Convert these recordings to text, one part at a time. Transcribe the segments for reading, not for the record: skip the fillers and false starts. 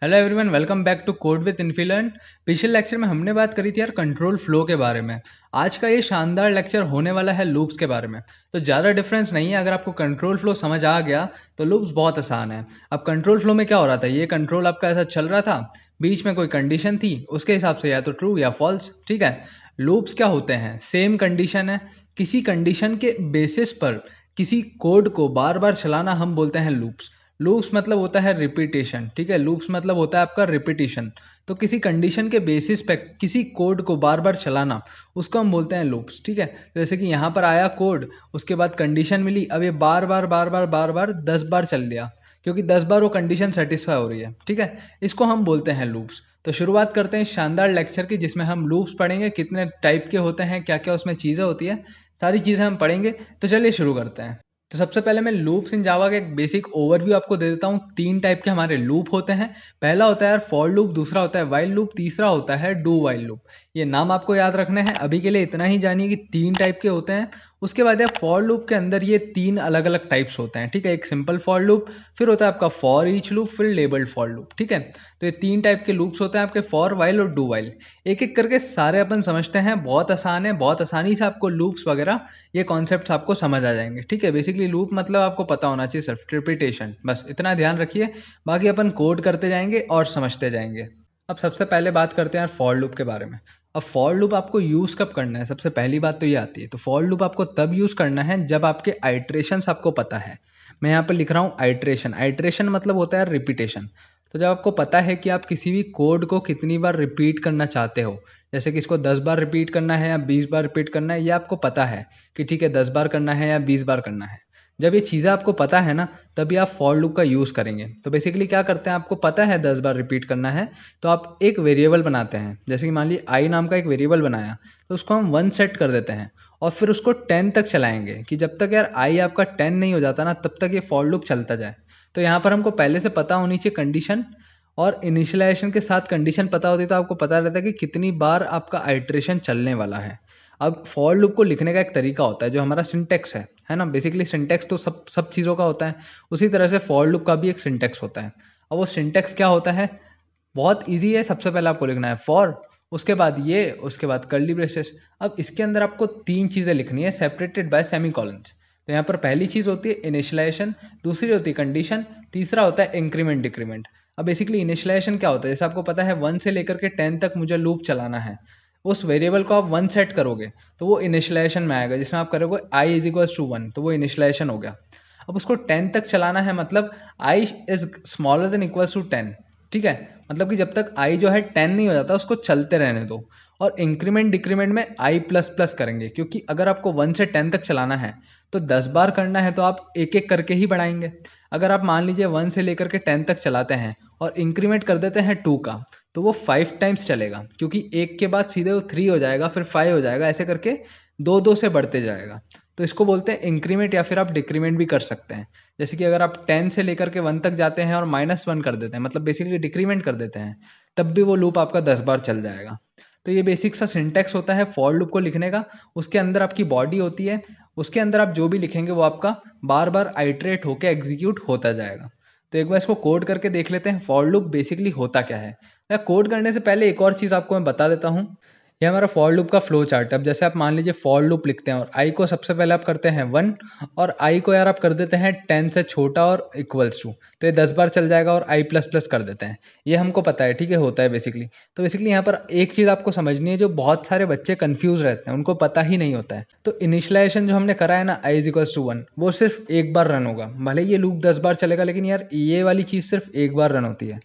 Hello everyone, welcome back to code with इन्फिलेंट। पिछले lecture में हमने बात करी थी यार कंट्रोल फ्लो के बारे में। आज का ये शानदार लेक्चर होने वाला है लूप्स के बारे में। तो ज़्यादा डिफरेंस नहीं है, अगर आपको कंट्रोल फ्लो समझ आ गया तो लूप्स बहुत आसान है। अब कंट्रोल फ्लो में क्या हो रहा था, ये कंट्रोल आपका ऐसा चल रहा था, बीच में कोई कंडीशन थी, उसके हिसाब से या तो ट्रू या फॉल्स। ठीक है। लूप्स क्या होते हैं, सेम कंडीशन है, किसी कंडीशन के बेसिस पर किसी कोड को बार बार चलाना हम बोलते हैं लूप्स। लूप्स मतलब होता है रिपीटेशन। ठीक है, लूप्स मतलब होता है आपका रिपीटेशन। तो किसी कंडीशन के बेसिस पे किसी कोड को बार बार चलाना, उसको हम बोलते हैं लूप्स। ठीक है, तो जैसे कि यहाँ पर आया कोड, उसके बाद कंडीशन मिली, अब ये बार बार बार बार बार बार 10 बार चल दिया, क्योंकि 10 बार वो कंडीशन सेटिस्फाई हो रही है। ठीक है, इसको हम बोलते हैं लूप्स। तो शुरुआत करते हैं इस शानदार लेक्चर की, जिसमें हम लूप्स पढ़ेंगे, कितने टाइप के होते हैं, क्या क्या उसमें चीज़ें होती है, सारी चीज़ें हम पढ़ेंगे। तो चलिए शुरू करते हैं। तो सबसे पहले मैं लूप्स इन जावा का एक बेसिक ओवरव्यू आपको दे देता हूँ। 3 टाइप के हमारे लूप होते हैं। पहला होता है यार फॉर लूप, दूसरा होता है वाइल लूप, तीसरा होता है डू वाइल लूप। ये नाम आपको याद रखने हैं। अभी के लिए इतना ही जानिए कि 3 टाइप के होते हैं। उसके बाद यार फॉर लूप के अंदर ये 3 अलग अलग टाइप्स होते हैं। ठीक है, एक सिंपल फॉर लूप, फिर होता है आपका फॉर ईच लूप, फिर लेबल्ड फॉर लूप। ठीक है, तो ये 3 टाइप के लूप्स होते हैं आपके, फॉर वाइल और डू वाइल। एक एक करके सारे अपन समझते हैं। बहुत आसान है, बहुत आसानी से आपको लूप्स वगैरह ये कॉन्सेप्ट्स आपको समझ आ जाएंगे। ठीक है, बेसिकली लूप मतलब आपको पता होना चाहिए सिर्फ रिपीटेशन, बस इतना ध्यान रखिए। बाकी अपन कोड करते जाएंगे और समझते जाएंगे। अब सबसे पहले बात करते हैं यार फॉर लूप के बारे में। अब फॉर लूप आपको यूज़ कब करना है, सबसे पहली बात तो ये आती है। तो फॉर लूप आपको तब यूज़ करना है जब आपके आइट्रेशंस आपको पता है। मैं यहाँ पर लिख रहा हूँ आइट्रेशन। आइट्रेशन मतलब होता है रिपीटेशन। तो जब आपको पता है कि आप किसी भी कोड को कितनी बार रिपीट करना चाहते हो, जैसे कि इसको 10 बार रिपीट करना है या 20 बार रिपीट करना है, ये आपको पता है कि ठीक है 10 बार करना है या 20 बार करना है। जब ये चीज़ें आपको पता है ना, तभी आप फॉर लूप का यूज़ करेंगे। तो बेसिकली क्या करते हैं, आपको पता है 10 बार रिपीट करना है, तो आप एक वेरिएबल बनाते हैं। जैसे कि मान लीजिए आई नाम का एक वेरिएबल बनाया, तो उसको हम 1 सेट कर देते हैं और फिर उसको 10 तक चलाएंगे, कि जब तक यार आई आपका 10 नहीं हो जाता ना, तब तक ये फॉर लूप चलता जाए। तो यहाँ पर हमको पहले से पता होनी चाहिए कंडीशन, और इनिशियलाइजेशन के साथ कंडीशन पता होती है, तो आपको पता रहता है कि कितनी बार आपका आइट्रेशन चलने वाला है। अब फॉर लूप को लिखने का एक तरीका होता है, जो हमारा सिंटेक्स है ना। बेसिकली सिंटेक्स तो सब सब चीज़ों का होता है, उसी तरह से फॉर लूप का भी एक सिंटेक्स होता है। अब वो सिंटेक्स क्या होता है, बहुत ईजी है। सबसे पहले आपको लिखना है फॉर, उसके बाद ये, उसके बाद कर्ली ब्रेसेस। अब इसके अंदर आपको 3 चीज़ें लिखनी है सेपरेटेड बाय सेमी कॉलन्स। तो यहाँ पर पहली चीज़ होती है इनिशियलाइजेशन, दूसरी होती है कंडीशन, तीसरा होता है इंक्रीमेंट डिक्रीमेंट। अब बेसिकली इनिशियलाइजेशन क्या होता है, जैसे आपको पता है 1 से लेकर के 10 तक मुझे लूप चलाना है। उस वेरिएबल को आप 1 सेट करोगे तो वो इनिशियलाइजेशन में आएगा, जिसमें आप करोगे आई इज इक्वल टू 1, तो वो इनिशियलाइजेशन हो गया। अब उसको 10 तक चलाना है, मतलब I is smaller than equal to 10। ठीक है, मतलब कि जब तक आई जो है 10 नहीं हो जाता, उसको चलते रहने दो। और इंक्रीमेंट डिक्रीमेंट में आई प्लस प्लस करेंगे, क्योंकि अगर आपको 1 से 10 तक चलाना है तो 10 बार करना है, तो आप एक एक करके ही बढ़ाएंगे। अगर आप मान लीजिए 1 से लेकर के 10 तक चलाते हैं और इंक्रीमेंट कर देते हैं 2 का, तो वो 5 टाइम्स चलेगा, क्योंकि एक के बाद सीधे वो 3 हो जाएगा, फिर 5 हो जाएगा, ऐसे करके 2 2 से बढ़ते जाएगा। तो इसको बोलते हैं इंक्रीमेंट, या फिर आप डिक्रीमेंट भी कर सकते हैं। जैसे कि अगर आप 10 से लेकर के 1 तक जाते हैं और -1 कर देते हैं, मतलब बेसिकली डिक्रीमेंट कर देते हैं, तब भी वो लूप आपका 10 बार चल जाएगा। तो ये बेसिक सा सिंटेक्स होता है फॉर लूप को लिखने का। उसके अंदर आपकी बॉडी होती है, उसके अंदर आप जो भी लिखेंगे वो आपका बार बार आइट्रेट होकर एग्जीक्यूट होता जाएगा। तो एक बार इसको कोड करके देख लेते हैं, फॉर लूप बेसिकली होता क्या है। या कोड करने से पहले एक और चीज़ आपको मैं बता देता हूँ। ये हमारा फॉर लूप का फ्लो चार्ट है। अब जैसे आप मान लीजिए फॉर लूप लिखते हैं और आई को सबसे पहले आप करते हैं 1, और आई को यार आप कर देते हैं 10 से छोटा और इक्वल्स टू, तो ये 10 बार चल जाएगा, और आई प्लस प्लस कर देते हैं। ये हमको पता है, ठीक है, होता है बेसिकली। तो बेसिकली यहाँ पर एक चीज़ आपको समझनी है, जो बहुत सारे बच्चे कंफ्यूज रहते हैं, उनको पता ही नहीं होता है। तो इनिशियलाइजेशन जो हमने करा है ना, आई इज इक्वल्स टू 1, वो सिर्फ एक बार रन होगा। भले ये लूप 10 बार चलेगा, लेकिन यार ये वाली चीज़ सिर्फ एक बार रन होती है।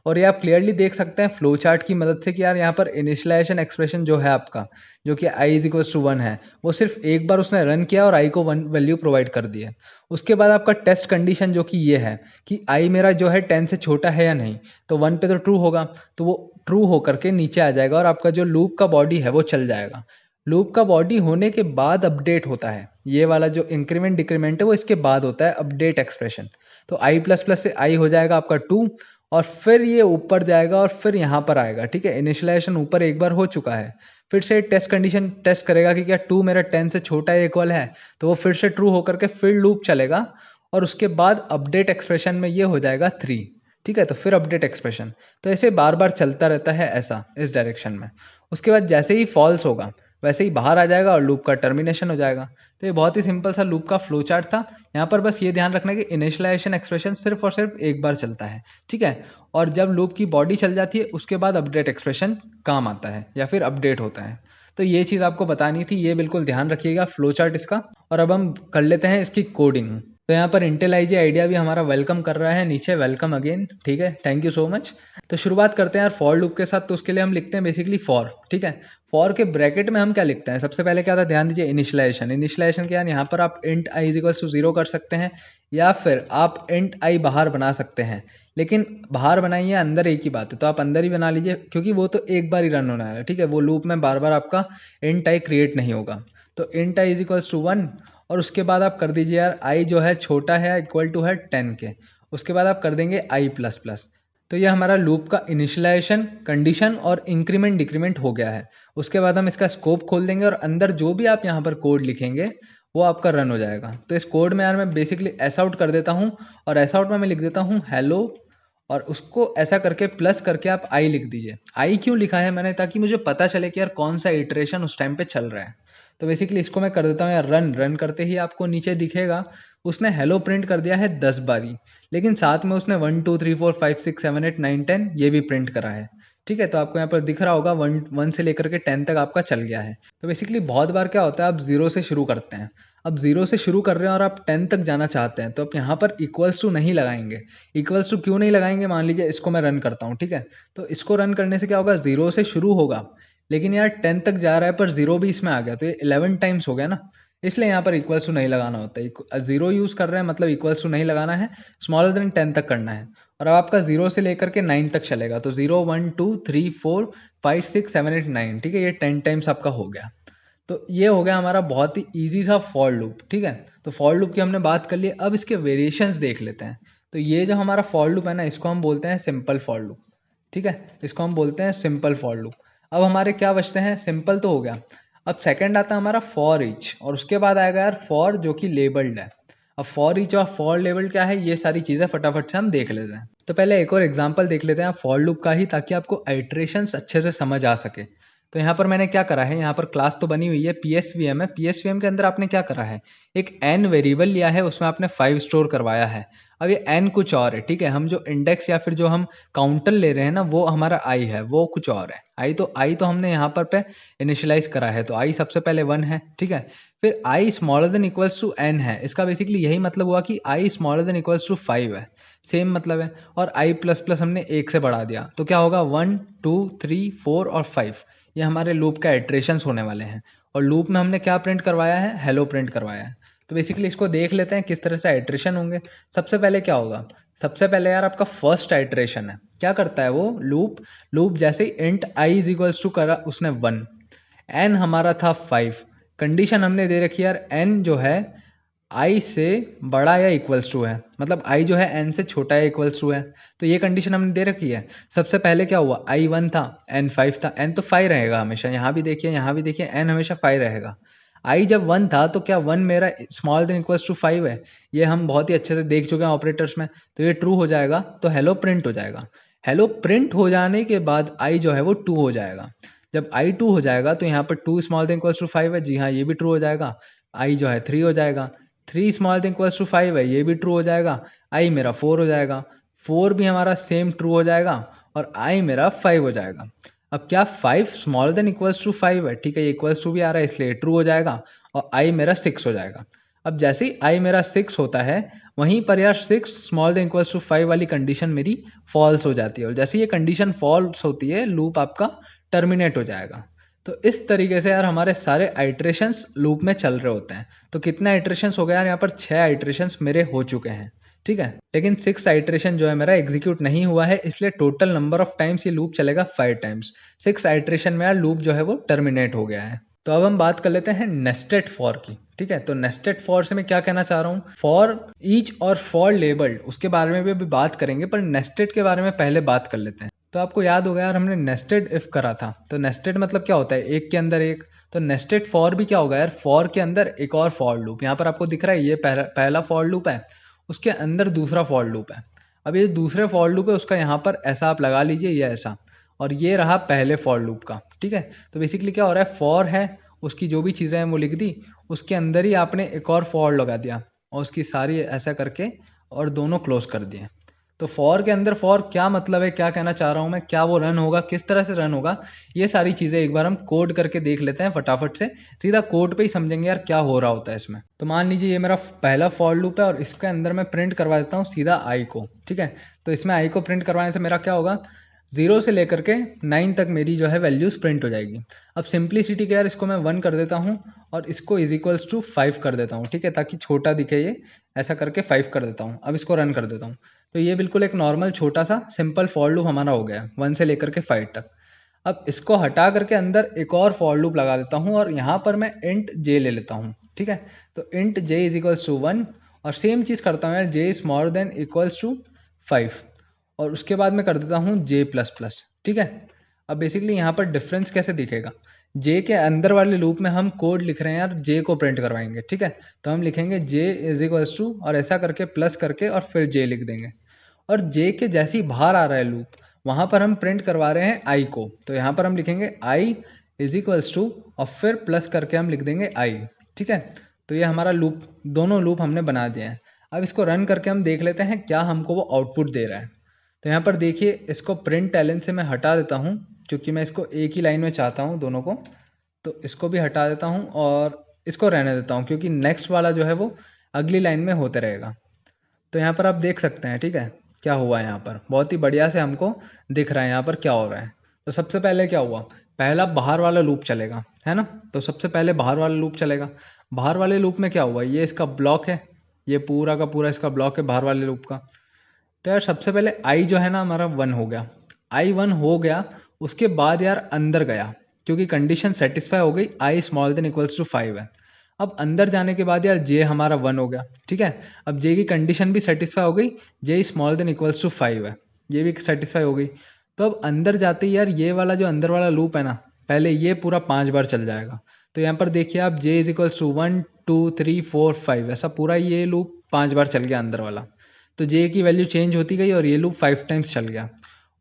और ये आप क्लियरली देख सकते हैं फ्लो चार्ट की मदद से कि यार यहाँ पर इनिशियलाइजेशन एक्सप्रेशन जो है आपका, जो कि आई इज इक्वल टू 1 है, वो सिर्फ एक बार उसने रन किया और आई को 1 वैल्यू प्रोवाइड कर दी है। उसके बाद आपका टेस्ट कंडीशन जो कि ये है कि आई मेरा जो है 10 से छोटा है या नहीं, तो 1 पे तो ट्रू होगा, तो वो ट्रू होकर के नीचे आ जाएगा और आपका जो लूप का बॉडी है वो चल जाएगा। लूप का बॉडी होने के बाद अपडेट होता है, ये वाला जो इंक्रीमेंट डिक्रीमेंट है वो इसके बाद होता है अपडेट एक्सप्रेशन। तो आई प्लस प्लस से आई हो जाएगा आपका 2, और फिर ये ऊपर जाएगा और फिर यहाँ पर आएगा। ठीक है, इनिशियलाइजेशन ऊपर एक बार हो चुका है, फिर से टेस्ट कंडीशन टेस्ट करेगा कि क्या 2 मेरा 10 से छोटा या इक्वल है, तो वो फिर से ट्रू होकर के फिर लूप चलेगा, और उसके बाद अपडेट एक्सप्रेशन में ये हो जाएगा 3। ठीक है, तो फिर अपडेट एक्सप्रेशन। तो ऐसे बार बार चलता रहता है ऐसा इस डायरेक्शन में। उसके बाद जैसे ही फॉल्स होगा वैसे ही बाहर आ जाएगा और लूप का टर्मिनेशन हो जाएगा। तो ये बहुत ही सिंपल सा लूप का फ्लो चार्ट था। यहाँ पर बस ये ध्यान रखना है कि इनिशियलाइजेशन एक्सप्रेशन सिर्फ और सिर्फ एक बार चलता है, ठीक है। और जब लूप की बॉडी चल जाती है उसके बाद अपडेट एक्सप्रेशन काम आता है या फिर अपडेट होता है। तो ये चीज़ आपको बतानी थी, ये बिल्कुल ध्यान रखिएगा फ्लो चार्ट इसका। और अब हम कर लेते हैं इसकी कोडिंग। तो यहाँ पर इंटेल आईजी आइडिया भी हमारा वेलकम कर रहा है नीचे, वेलकम अगेन, ठीक है, थैंक यू सो मच। तो शुरुआत करते हैं यार फॉर लूप के साथ। तो उसके लिए हम लिखते हैं बेसिकली फॉर, ठीक है। फॉर के ब्रैकेट में हम क्या लिखते हैं, सबसे पहले क्या था, ध्यान दीजिए, इनिशियलाइजेशन। इनिशियलाइजेशन क्या है, यहाँ पर आप int I is equals to 0 कर सकते हैं या फिर आप इंट आई बाहर बना सकते हैं। लेकिन बाहर बनाइए, अंदर एक ही बात है, तो आप अंदर ही बना लीजिए क्योंकि वो तो एक बार ही रन होना है, ठीक है। वो लूप में बार बार आपका इंट आई क्रिएट नहीं होगा। तो int I is equals to 1 और उसके बाद आप कर दीजिए यार आई जो है छोटा है इक्वल टू है 10 के। उसके बाद आप कर देंगे आई प्लस प्लस। तो ये हमारा लूप का इनिशियलाइजेशन, कंडीशन और इंक्रीमेंट डिक्रीमेंट हो गया है। उसके बाद हम इसका स्कोप खोल देंगे और अंदर जो भी आप यहाँ पर कोड लिखेंगे वो आपका रन हो जाएगा। तो इस कोड में यार मैं बेसिकली एस आउट कर देता हूँ और एस आउट में मैं लिख देता हूँ हेलो और उसको ऐसा करके प्लस करके आप आई लिख दीजिए। आई क्यों लिखा है मैंने, ताकि मुझे पता चले कि यार कौन सा इटरेशन उस टाइम पे चल रहा है। तो बेसिकली इसको मैं कर देता हूँ यार रन। रन करते ही आपको नीचे दिखेगा उसने हेलो प्रिंट कर दिया है 10 बारी, लेकिन साथ में उसने 1 2 3 4 5 6 7 8 9 10 ये भी प्रिंट करा है, ठीक है। तो आपको यहाँ पर दिख रहा होगा 1 से लेकर के 10 तक आपका चल गया है। तो बेसिकली बहुत बार क्या होता है, आप 0 से शुरू करते हैं। अब 0 से शुरू कर रहे हैं और आप 10 तक जाना चाहते हैं, तो आप यहाँ पर इक्वल्स टू नहीं लगाएंगे। इक्वल्स टू क्यों नहीं लगाएंगे, मान लीजिए इसको मैं रन करता हूँ, ठीक है। तो इसको रन करने से क्या होगा, 0 से शुरू होगा लेकिन यार 10 तक जा रहा है पर 0 भी इसमें आ गया, तो ये 11 टाइम्स हो गया ना, इसलिए यहाँ पर इक्वल्स टू नहीं लगाना होता है। 0 यूज़ कर रहे हैं मतलब इक्वल्स टू नहीं लगाना है, स्मॉलर देन 10 तक करना है। और अब आपका 0 से लेकर के 9 तक चलेगा, तो 0 1 2 3 4 5 6 7 8 9, ठीक है, ये 10 टाइम्स आपका हो गया। तो ये हो गया हमारा बहुत ही ईजी सा फॉर लूप, ठीक है। तो फॉर लूप की हमने बात कर ली, अब इसके वेरिएशंस देख लेते हैं। तो ये जो हमारा फॉर लूप है ना, इसको हम बोलते हैं सिंपल फॉर लूप, ठीक है, इसको हम बोलते हैं सिंपल फॉर लूप। अब हमारे क्या बचते हैं, सिंपल तो हो गया। अब सेकंड आता है हमारा फॉर ईच और उसके बाद आएगा यार फॉर जो कि लेबल्ड है। अब फॉर ईच और फॉर लेबल्ड क्या है, ये सारी चीज़ें फटाफट से हम देख लेते हैं। तो पहले एक और एग्जांपल देख लेते हैं फॉर लूप का ही, ताकि आपको आइट्रेशंस अच्छे से समझ आ सके। तो यहाँ पर मैंने क्या करा है, यहाँ पर क्लास तो बनी हुई है, पीएसवीएम है। पीएसवीएम के अंदर आपने क्या करा है, एक एन वेरिएबल लिया है, उसमें आपने 5 स्टोर करवाया है। अब ये एन कुछ और है, ठीक है। हम जो इंडेक्स या फिर जो हम काउंटर ले रहे हैं ना, वो हमारा आई है, वो कुछ और है। आई तो हमने यहाँ पर पे इनिशियलाइज करा है, तो आई सबसे पहले 1 है, ठीक है। फिर I smaller than equals to N है, इसका बेसिकली यही मतलब हुआ कि I smaller than equals to 5 है, सेम मतलब है। और आई प्लस प्लस हमने 1 से बढ़ा दिया, तो क्या होगा 1 2 3 4 और 5, ये हमारे लूप का इटरेशंस होने वाले हैं। और लूप में हमने क्या प्रिंट करवाया है, हेलो प्रिंट करवाया है। तो बेसिकली इसको देख लेते हैं किस तरह से आइट्रेशन होंगे। सबसे पहले क्या होगा, सबसे पहले यार आपका फर्स्ट आइट्रेशन है, क्या करता है वो लूप जैसे ही int I is equals to करा उसने 1, एन हमारा था 5, कंडीशन हमने दे रखी यार एन जो है आई से बड़ा या इक्वल्स टू है, मतलब आई जो है एन से छोटा या इक्वल्स टू है। तो ये कंडीशन हमने दे रखी है। सबसे पहले क्या हुआ, आई 1 था, एन 5 था, एन तो 5 रहेगा हमेशा, यहाँ भी देखिए यहाँ भी देखिए, एन हमेशा 5 रहेगा। आई जब 1 था तो क्या 1 मेरा स्मॉल देन इक्वल्स टू 5 है, ये हम बहुत ही अच्छे से देख चुके हैं ऑपरेटर्स में। तो ये ट्रू हो जाएगा, तो हेलो प्रिंट हो जाएगा। हेलो प्रिंट हो जाने के बाद आई जो है वो 2 हो जाएगा। जब आई 2 हो जाएगा तो यहाँ पर 2 स्मॉल देन इक्वल्स टू 5 है, जी हाँ ये भी ट्रू हो जाएगा। आई जो है 3 हो जाएगा, 3 स्मॉल देन इक्वल्स टू 5 है, ये भी ट्रू हो जाएगा। आई मेरा 4 हो जाएगा, 4 भी हमारा सेम ट्रू हो जाएगा। और आई मेरा 5 हो जाएगा। अब क्या 5 स्मॉलर देन इक्वल्स टू 5 है, ठीक है, ये इक्वल्स टू भी आ रहा है इसलिए ट्रू हो जाएगा। और आई मेरा 6 हो जाएगा। अब जैसे ही आई मेरा 6 होता है, वहीं पर यार 6 स्मॉल देन इक्वल्स टू 5 वाली कंडीशन मेरी फॉल्स हो जाती है। और जैसे ये कंडीशन फॉल्स होती है, लूप आपका टर्मिनेट हो जाएगा। तो इस तरीके से यार हमारे सारे आइट्रेशंस लूप में चल रहे होते हैं। तो कितने आइट्रेशंस हो गए यार, यहाँ पर 6 आइट्रेशंस मेरे हो चुके हैं, ठीक है। लेकिन 6 आइट्रेशन जो है मेरा एग्जीक्यूट नहीं हुआ है, इसलिए टोटल नंबर ऑफ टाइम्स ये लूप चलेगा 5 टाइम्स। 6 आइट्रेशन में यार लूप जो है वो टर्मिनेट हो गया है। तो अब हम बात कर लेते हैं नेस्टेड फॉर की, ठीक है। तो नेस्टेड फॉर से मैं क्या कहना चाह रहा हूँ, फॉर ईच और फॉर लेबल्ड उसके बारे में भी अभी बात करेंगे, पर नेस्टेड के बारे में पहले बात कर लेते हैं। तो आपको याद होगा यार हमने नेस्टेड इफ करा था। तो नेस्टेड मतलब क्या होता है, एक के अंदर एक। तो नेस्टेड फॉर भी क्या होगा यार, फॉर के अंदर एक और फॉर लूप। यहाँ पर आपको दिख रहा है ये पहला फॉर लूप है, उसके अंदर दूसरा फॉर लूप है। अब ये दूसरे फॉर लूप है उसका यहाँ पर ऐसा आप लगा लीजिए, ये ऐसा, और ये रहा पहले फॉर लूप का, ठीक है। तो बेसिकली क्या हो रहा है, फॉर है उसकी जो भी चीज़ें हैं वो लिख दी, उसके अंदर ही आपने एक और फॉर लगा दिया और उसकी सारी ऐसा करके और दोनों क्लोज कर दिए। तो फॉर के अंदर फॉर क्या मतलब है, क्या कहना चाह रहा हूँ मैं, क्या वो रन होगा, किस तरह से रन होगा, ये सारी चीज़ें एक बार हम कोड करके देख लेते हैं फटाफट से। सीधा कोड पे ही समझेंगे यार क्या हो रहा होता है इसमें। तो मान लीजिए ये मेरा पहला फॉर लूप है और इसके अंदर मैं प्रिंट करवा देता हूँ सीधा आई को, ठीक है। तो इसमें आई को प्रिंट करवाने से मेरा क्या होगा, 0 से लेकर के 9 तक मेरी जो है वैल्यूज़ प्रिंट हो जाएगी। अब सिंप्लिसिटी के यार इसको मैं 1 कर देता हूँ और इसको इज इक्वल्स टू 5 कर देता हूँ, ठीक है, ताकि छोटा दिखे ये, ऐसा करके 5 कर देता हूँ। अब इसको रन कर देता हूँ, तो ये बिल्कुल एक नॉर्मल छोटा सा सिंपल फॉर लूप हमारा हो गया है 1 से लेकर के 5 तक। अब इसको हटा करके अंदर एक और फॉर लूप लगा देता हूँ और यहाँ पर मैं इंट जे ले लेता हूँ, ठीक है। तो int J is equals to 1 और सेम चीज़ करता हूँ यार, J is smaller than equals to 5 और उसके बाद मैं कर देता हूँ जे प्लस प्लस, ठीक है। अब बेसिकली यहाँ पर डिफरेंस कैसे दिखेगा, जे के अंदर वाले लूप में हम कोड लिख रहे हैं यार, जे को प्रिंट करवाएंगे, ठीक है। तो हम लिखेंगे जे इज इक्वल्स टू और ऐसा करके प्लस करके और फिर जे लिख देंगे, और जे के जैसे ही बाहर आ रहा है लूप वहाँ पर हम प्रिंट करवा रहे हैं आई को, तो यहाँ पर हम लिखेंगे आई इज इक्वल्स टू और फिर प्लस करके हम लिख देंगे आई, ठीक है। तो ये हमारा लूप, दोनों लूप हमने बना दिए हैं। अब इसको रन करके हम देख लेते हैं क्या हमको वो आउटपुट दे रहा है। तो यहाँ पर देखिए इसको प्रिंट एलन से मैं हटा देता हूँ क्योंकि मैं इसको एक ही लाइन में चाहता हूँ दोनों को, तो इसको भी हटा देता हूँ और इसको रहने देता हूँ क्योंकि नेक्स्ट वाला जो है वो अगली लाइन में होते रहेगा। तो यहाँ पर आप देख सकते हैं, ठीक है, क्या हुआ है यहाँ पर बहुत ही बढ़िया से हमको दिख रहा है यहाँ पर क्या हो रहा है। तो सबसे पहले क्या हुआ, पहला बाहर वाला लूप चलेगा, है ना। तो सबसे पहले बाहर वाला लूप चलेगा, बाहर वाले लूप में क्या हुआ, ये इसका ब्लॉक है, ये पूरा का पूरा इसका ब्लॉक है बाहर वाले लूप का। तो यार सबसे पहले आई जो है ना हमारा 1 हो गया, आई 1 हो गया, उसके बाद यार अंदर गया क्योंकि कंडीशन सेटिस्फाई हो गई, i small than equals to 5 है। अब अंदर जाने के बाद यार जे हमारा 1 हो गया, ठीक है। अब जे की कंडीशन भी सेटिस्फाई हो गई, जे स्मॉल देन इक्वल्स टू 5 है, ये भी सेटिस्फाई हो गई। तो अब अंदर जाते ही यार ये वाला जो अंदर वाला लूप है ना, पहले ये पूरा 5 बार चल जाएगा। तो यहाँ पर देखिए आप जे इज इक्वल्स टू 1 2 3 4 5 ऐसा पूरा ये लूप 5 बार चल गया अंदर वाला। तो जे की वैल्यू चेंज होती गई और ये लूप 5 टाइम्स चल गया।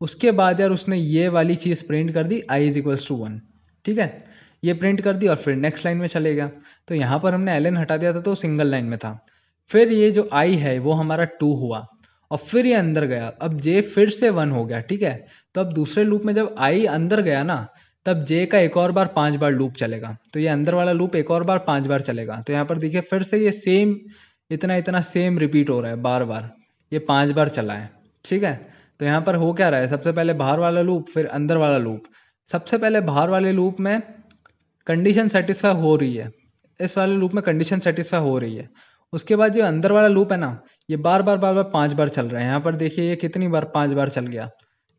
उसके बाद यार उसने ये वाली चीज़ प्रिंट कर दी आई इज इक्वल्स टू 1, ठीक है, ये प्रिंट कर दी और फिर नेक्स्ट लाइन में चले गया। तो यहाँ पर हमने एल एन हटा दिया था तो सिंगल लाइन में था। फिर ये जो आई है वो हमारा 2 हुआ और फिर ये अंदर गया, अब जे फिर से 1 हो गया, ठीक है। तो अब दूसरे लूप में जब आई अंदर गया ना, तब जे का एक और बार 5 बार लूप चलेगा, तो ये अंदर वाला लूप एक और बार 5 बार चलेगा। तो यहाँ पर देखिए फिर से ये सेम इतना इतना सेम रिपीट हो रहा है बार बार, ये 5 बार चला है, ठीक है। तो यहाँ पर हो क्या रहा है, सबसे पहले बाहर वाला लूप फिर अंदर वाला लूप। सबसे पहले बाहर वाले लूप में कंडीशन सेटिस्फाई हो रही है, इस वाले लूप में कंडीशन सेटिस्फाई हो रही है। उसके बाद जो अंदर वाला लूप है ना, ये बार बार 5 बार चल रहा है। यहाँ पर देखिए ये कितनी बार 5 बार चल गया,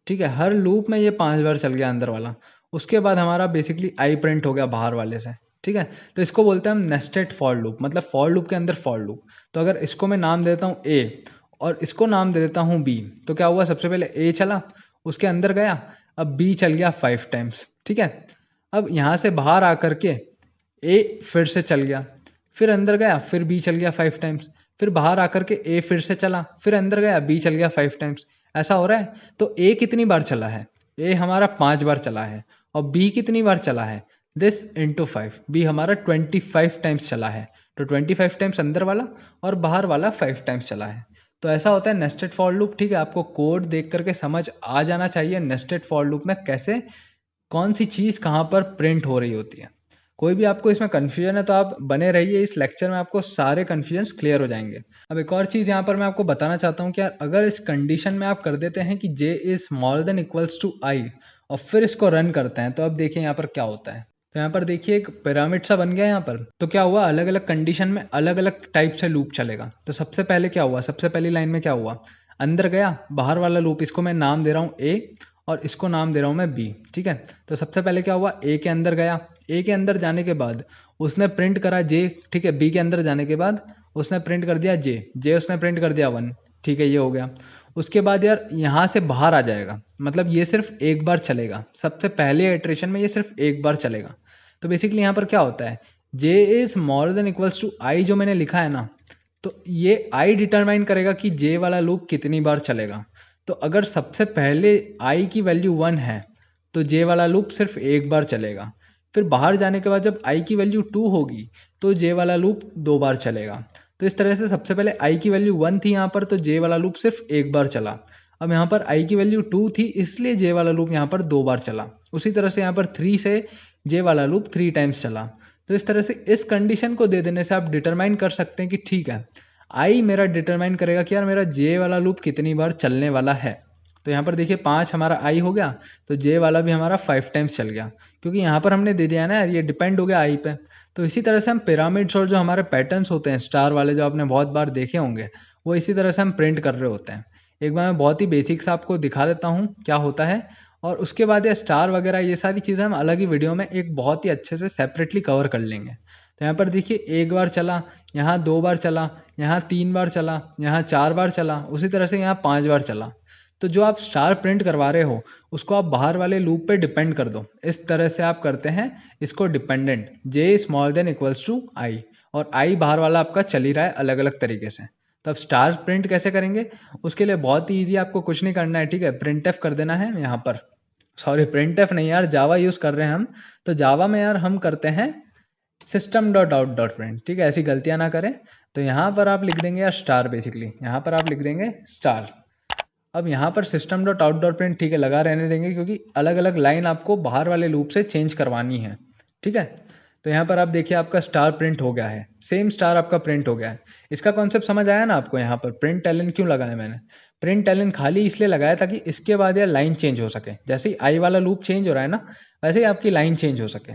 ठीक है, हर लूप में ये 5 बार चल गया अंदर वाला। उसके बाद हमारा बेसिकली आई प्रिंट हो गया बाहर वाले से, ठीक है। तो इसको बोलते हैं हम नेस्टेड फॉर लूप, मतलब फॉर लूप के अंदर फॉर लूप। तो अगर इसको मैं नाम देता हूँ ए और इसको नाम दे देता हूँ बी, तो क्या हुआ, सबसे पहले ए चला, उसके अंदर गया, अब बी चल गया 5 टाइम्स, ठीक है। अब यहाँ से बाहर आकर के ए फिर से चल गया, फिर अंदर गया, फिर बी चल गया 5 टाइम्स, फिर बाहर आकर के ए फिर से चला, फिर अंदर गया, बी चल गया 5 टाइम्स, ऐसा हो रहा है। तो ए कितनी बार चला है, ए हमारा 5 बार चला है, और बी कितनी बार चला है, दिस इंटू 5, बी हमारा 25 टाइम्स चला है। तो 25 टाइम्स अंदर वाला और बाहर वाला 5 टाइम्स चला है। तो ऐसा होता है नेस्टेड फॉर लूप, ठीक है। आपको कोड देख करके समझ आ जाना चाहिए नेस्टेड फॉर लूप में कैसे कौन सी चीज़ कहाँ पर प्रिंट हो रही होती है। कोई भी आपको इसमें कन्फ्यूजन है तो आप बने रहिए, इस लेक्चर में आपको सारे कन्फ्यूजन्स क्लियर हो जाएंगे। अब एक और चीज़ यहाँ पर मैं आपको बताना चाहता हूँ कि यार अगर इस कंडीशन में आप कर देते हैं कि J is smaller than equals to I और फिर इसको रन करते हैं, तो अब देखिए यहाँ पर क्या होता है। तो यहाँ पर देखिए एक पिरामिड सा बन गया यहाँ पर। तो क्या हुआ, अलग अलग कंडीशन में अलग अलग टाइप से लूप चलेगा। तो सबसे पहले क्या हुआ, सबसे पहली लाइन में क्या हुआ, अंदर गया बाहर वाला लूप, इसको मैं नाम दे रहा हूँ ए और इसको नाम दे रहा हूँ मैं बी, ठीक है। तो सबसे पहले क्या हुआ, ए के अंदर गया, ए के अंदर जाने के बाद उसने प्रिंट करा जे, ठीक है। बी के अंदर जाने के बाद उसने प्रिंट कर दिया जे, जे उसने प्रिंट कर दिया 1, ठीक है, ये हो गया। उसके बाद यार यहाँ से बाहर आ जाएगा, मतलब ये सिर्फ एक बार चलेगा, सबसे पहले इटरेशन में ये सिर्फ एक बार चलेगा। तो बेसिकली यहाँ पर क्या होता है, J is smaller than equals to I जो मैंने लिखा है ना, तो ये आई डिटरमाइन करेगा कि जे वाला लूप कितनी बार चलेगा। तो अगर सबसे पहले आई की वैल्यू 1 है तो जे वाला लूप सिर्फ एक बार चलेगा। फिर बाहर जाने के बाद जब आई की वैल्यू 2 होगी तो जे वाला लूप 2 बार चलेगा। तो इस तरह से सबसे पहले आई की वैल्यू 1 थी यहाँ पर, तो जे वाला लूप सिर्फ एक बार चला। अब यहाँ पर आई की वैल्यू 2 थी, इसलिए जे वाला लूप यहाँ पर 2 बार चला। उसी तरह से यहाँ पर 3 से जे वाला लूप 3 टाइम्स चला। तो इस तरह से इस कंडीशन को दे देने से आप डिटरमाइन कर सकते हैं कि ठीक है, आई मेरा डिटरमाइन करेगा कि यार मेरा जे वाला लूप कितनी बार चलने वाला है। तो यहाँ पर देखिए 5 हमारा आई हो गया, तो जे वाला भी हमारा 5 टाइम्स चल गया, क्योंकि यहाँ पर हमने दे दिया ना यार, ये डिपेंड हो गया आई पे। तो इसी तरह से हम पिरामिड्स और जो हमारे पैटर्न्स होते हैं स्टार वाले, जो आपने बहुत बार देखे होंगे, वो इसी तरह से हम प्रिंट कर रहे होते हैं। एक बार मैं बहुत ही बेसिक सा आपको दिखा देता हूँ क्या होता है, और उसके बाद ये स्टार वगैरह ये सारी चीज़ें हम अलग ही वीडियो में एक बहुत ही अच्छे से सेपरेटली कवर कर लेंगे। तो यहाँ पर देखिए एक बार चला, यहाँ 2 बार चला, यहाँ 3 बार चला, यहाँ 4 बार चला, उसी तरह से यहाँ 5 बार चला। तो जो आप स्टार प्रिंट करवा रहे हो उसको आप बाहर वाले लूप पे डिपेंड कर दो। इस तरह से आप करते हैं इसको dependent, J small than equals to I, और आई बाहर वाला आपका चल ही रहा है अलग अलग तरीके से। तब स्टार प्रिंट कैसे करेंगे, उसके लिए बहुत ही ईजी, आपको कुछ नहीं करना है, ठीक है। प्रिंट एफ कर देना है यहाँ पर, सॉरी प्रिंट एफ नहीं यार, जावा यूज़ कर रहे हैं हम। तो जावा में यार हम करते हैं system dot out dot print, ठीक है, ऐसी गलतियां ना करें। तो यहाँ पर आप लिख देंगे यार स्टार, बेसिकली यहाँ पर आप लिख देंगे स्टार। अब यहाँ पर system dot out dot print, ठीक है, लगा रहने देंगे, क्योंकि अलग अलग लाइन आपको बाहर वाले लूप से चेंज करवानी है, ठीक है। तो यहाँ पर आप देखिए आपका स्टार प्रिंट हो गया है, सेम स्टार आपका प्रिंट हो गया है। इसका कॉन्सेप्ट समझ आया ना आपको। यहाँ पर प्रिंट एलन क्यों लगाया मैंने, प्रिंट एलन खाली इसलिए लगाया ताकि इसके बाद यार लाइन चेंज हो सके। जैसे ही आई वाला लूप चेंज हो रहा है ना, वैसे ही आपकी लाइन चेंज हो सके।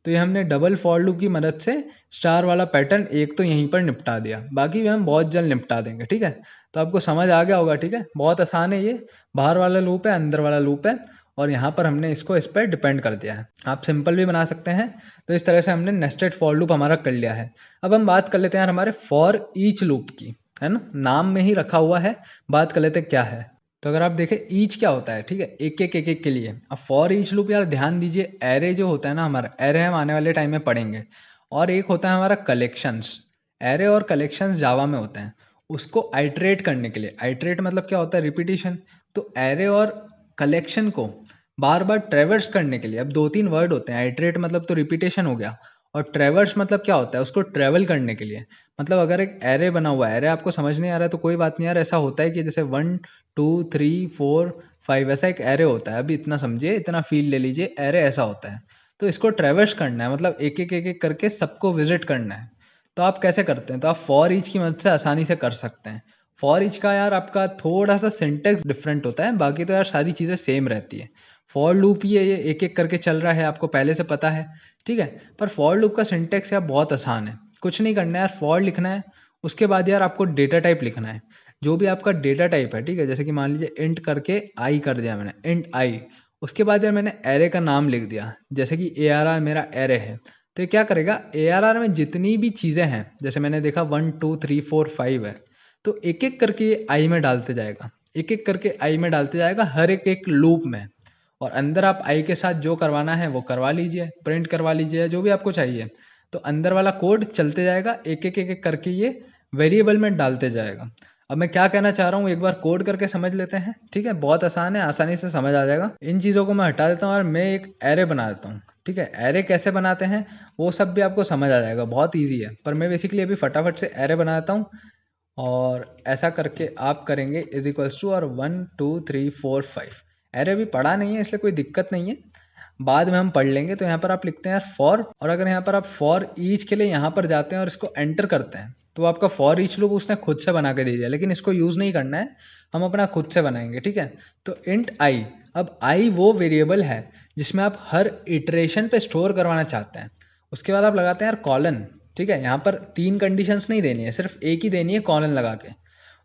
तो ये हमने डबल फॉर लूप की मदद से स्टार वाला पैटर्न एक तो यहीं पर निपटा दिया, बाकी भी हम बहुत जल्द निपटा देंगे, ठीक है। तो आपको समझ आ गया होगा, ठीक है, बहुत आसान है ये। बाहर वाला लूप है, अंदर वाला लूप है, और यहाँ पर हमने इसको इस पर डिपेंड कर दिया है। आप सिंपल भी बना सकते हैं। तो इस तरह से हमने नेस्टेड फॉर लूप हमारा कर लिया है। अब हम बात कर लेते हैं यार हमारे फॉर ईच लूप की, है ना, नाम में ही रखा हुआ है। बात कर लेते हैं क्या है। तो अगर आप देखें ईच क्या होता है, ठीक है, एक एक के लिए। अब फॉर ईच लूप यार ध्यान दीजिए, एरे जो होता है ना हमारा, एरे हम आने वाले टाइम में पढ़ेंगे। और एक होता है हमारा कलेक्शंस। एरे और कलेक्शंस जावा में होते हैं, उसको आइटरेट करने के लिए। आइटरेट मतलब क्या होता है, रिपीटिशन। तो एरे और कलेक्शन को बार बार ट्रेवर्स करने के लिए, अब 2-3 वर्ड होते हैं। आइटरेट मतलब तो रिपीटेशन हो गया, और ट्रेवर्स मतलब क्या होता है, उसको ट्रेवल करने के लिए। मतलब अगर एक एरे बना हुआ है, एरे आपको समझ नहीं आ रहा है तो कोई बात नहीं यार, ऐसा होता है कि जैसे 1 2 3 4 5 ऐसा एक एरे होता है। अभी इतना समझिए, इतना फील ले लीजिए, एरे ऐसा होता है। तो इसको ट्रेवर्स करना है, मतलब एक एक करके सबको विजिट करना है। तो आप कैसे करते हैं, तो आप फॉर ईच की मदद से आसानी से कर सकते हैं। फॉर ईच का यार आपका थोड़ा सा सिंटेक्स डिफरेंट होता है, बाकी तो यार सारी चीज़ें सेम रहती है। फॉर लूप ये एक एक करके चल रहा है, आपको पहले से पता है, ठीक है। पर फॉर लूप का सिंटेक्स यार बहुत आसान है, कुछ नहीं करना है यार, फॉर लिखना है, उसके बाद यार आपको डेटा टाइप लिखना है, जो भी आपका डेटा टाइप है, ठीक है। जैसे कि मान लीजिए इंट करके आई कर दिया मैंने, इंट आई। उसके बाद यार मैंने एरे का नाम लिख दिया, जैसे कि ARR मेरा एरे है। तो ये क्या करेगा, ARR में जितनी भी चीज़ें हैं, जैसे मैंने देखा 1 2 3 4 5 है, तो एक एक करके आई में डालते जाएगा, एक एक करके आई में डालते जाएगा, हर एक एक लूप में। और अंदर आप आई के साथ जो करवाना है वो करवा लीजिए, प्रिंट करवा लीजिए, जो भी आपको चाहिए। तो अंदर वाला कोड चलते जाएगा, एक एक करके ये वेरिएबल में डालते जाएगा। अब मैं क्या कहना चाह रहा हूँ, एक बार कोड करके समझ लेते हैं, ठीक है, बहुत आसान है, आसानी से समझ आ जाएगा। इन चीज़ों को मैं हटा देता हूँ और मैं एक एरे बना देता हूँ, ठीक है। एरे कैसे बनाते हैं वो सब भी आपको समझ आ जाएगा, बहुत ईजी है। पर मैं बेसिकली अभी फटाफट से एरे बना देता हूँ, और ऐसा करके आप करेंगे इज इक्वल्स टू और 1 2 3 4 5। एरे भी पढ़ा नहीं है इसलिए कोई दिक्कत नहीं है, बाद में हम पढ़ लेंगे। तो यहाँ पर आप लिखते हैं यार फॉर, और अगर यहाँ पर आप फॉर ईच के लिए यहाँ पर जाते हैं और इसको एंटर करते हैं, तो आपका फॉर ईच लूप उसने खुद से बना के दे दिया, लेकिन इसको यूज़ नहीं करना है, हम अपना खुद से बनाएंगे, ठीक है। तो इंट आई, अब आई वो वेरिएबल है जिसमें आप हर इटरेशन पे स्टोर करवाना चाहते हैं। उसके बाद आप लगाते हैं यार कॉलन, ठीक है। यहाँ पर 3 कंडीशंस नहीं देनी है, सिर्फ एक ही देनी है, कॉलन लगा के।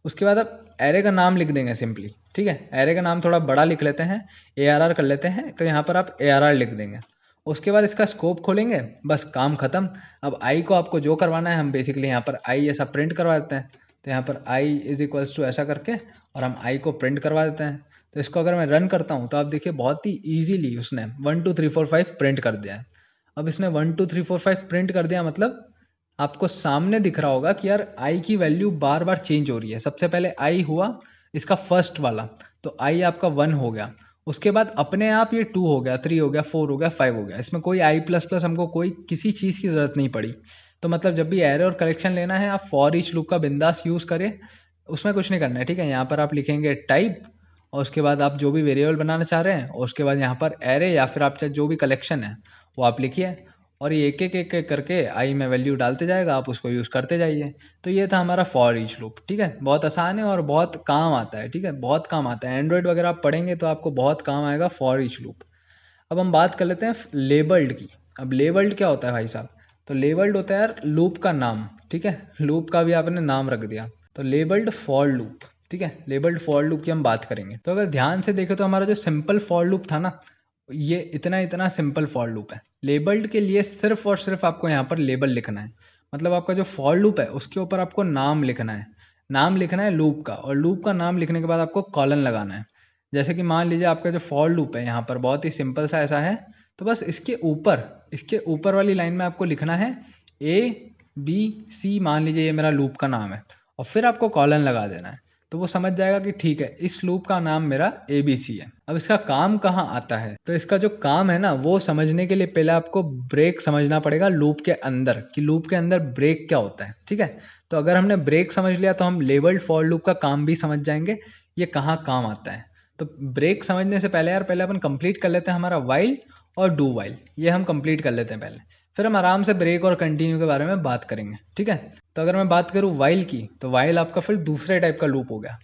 उसके बाद आप एरे का नाम लिख देंगे सिंपली, ठीक है। एरे का नाम थोड़ा बड़ा लिख लेते हैं, ARR कर लेते हैं, तो यहाँ पर आप ARR लिख देंगे। उसके बाद इसका स्कोप खोलेंगे, बस काम खत्म। अब आई को आपको जो करवाना है, हम बेसिकली यहाँ पर आई ऐसा प्रिंट करवा देते हैं। तो यहाँ पर आई इज इक्वल्स टू ऐसा करके, और हम आई को प्रिंट करवा देते हैं। तो इसको अगर मैं रन करता हूँ तो आप देखिए बहुत ही ईजीली उसने 1 2 3 4 5 प्रिंट कर दिया है। अब इसने 1 2 3 4 5 प्रिंट कर दिया, मतलब आपको सामने दिख रहा होगा कि यार आई की वैल्यू बार बार चेंज हो रही है। सबसे पहले आई हुआ इसका फर्स्ट वाला, तो आई आपका 1 हो गया। उसके बाद अपने आप ये 2 हो गया, 3 हो गया, 4 हो गया, 5 हो गया। इसमें कोई आई प्लस प्लस हमको कोई किसी चीज़ की ज़रूरत नहीं पड़ी। तो मतलब जब भी एरे और कलेक्शन लेना है आप फॉर ईच लूप का बिंदास यूज़ करें, उसमें कुछ नहीं करना है। ठीक है, यहाँ पर आप लिखेंगे टाइप और उसके बाद आप जो भी वेरिएबल बनाना चाह रहे हैं, और उसके बाद यहाँ पर एरे या फिर आप चाहे जो भी कलेक्शन है वो आप लिखिए, और ये एक करके आई में वैल्यू डालते जाएगा, आप उसको यूज़ करते जाइए। तो ये था हमारा फॉर ईच लूप। ठीक है, बहुत आसान है और बहुत काम आता है। ठीक है, बहुत काम आता है। एंड्रॉयड वगैरह आप पढ़ेंगे तो आपको बहुत काम आएगा फॉर ईच लूप। अब हम बात कर लेते हैं लेबल्ड की। अब लेबल्ड क्या होता है भाई साहब? तो लेबल्ड होता है यार लूप का नाम। ठीक है, लूप का भी आपने नाम रख दिया, तो लेबल्ड फॉर लूप। ठीक है, लेबल्ड फॉर लूप की हम बात करेंगे। तो अगर ध्यान से देखें तो हमारा जो सिंपल फॉर लूप था ना, ये इतना इतना सिंपल फॉर लूप है। लेबल्ड के लिए सिर्फ और सिर्फ आपको यहाँ पर लेबल लिखना है। मतलब आपका जो फॉर लूप है उसके ऊपर आपको नाम लिखना है। नाम लिखना है लूप का, और लूप का नाम लिखने के बाद आपको कॉलन लगाना है। जैसे कि मान लीजिए आपका जो फॉर लूप है यहाँ पर बहुत ही सिंपल सा ऐसा है, तो बस इसके ऊपर वाली लाइन में आपको लिखना है ABC। मान लीजिए ये मेरा लूप का नाम है, और फिर आपको कॉलन लगा देना है। तो वो समझ जाएगा कि ठीक है, इस लूप का नाम मेरा ABC है। अब इसका काम कहाँ आता है? तो इसका जो काम है ना, वो समझने के लिए पहले आपको ब्रेक समझना पड़ेगा लूप के अंदर, कि लूप के अंदर ब्रेक क्या होता है। ठीक है, तो अगर हमने ब्रेक समझ लिया तो हम लेबल्ड फॉर लूप का काम भी समझ जाएंगे, ये कहाँ काम आता है। तो ब्रेक समझने से पहले यार पहले अपन कंप्लीट कर लेते हैं हमारा वाइल और डू वाइल। ये हम कंप्लीट कर लेते हैं पहले, फिर हम आराम से ब्रेक और कंटिन्यू के बारे में बात करेंगे। ठीक है, तो अगर मैं बात करूँ वाइल की, तो वाइल आपका फिर दूसरे टाइप का लूप हो गया।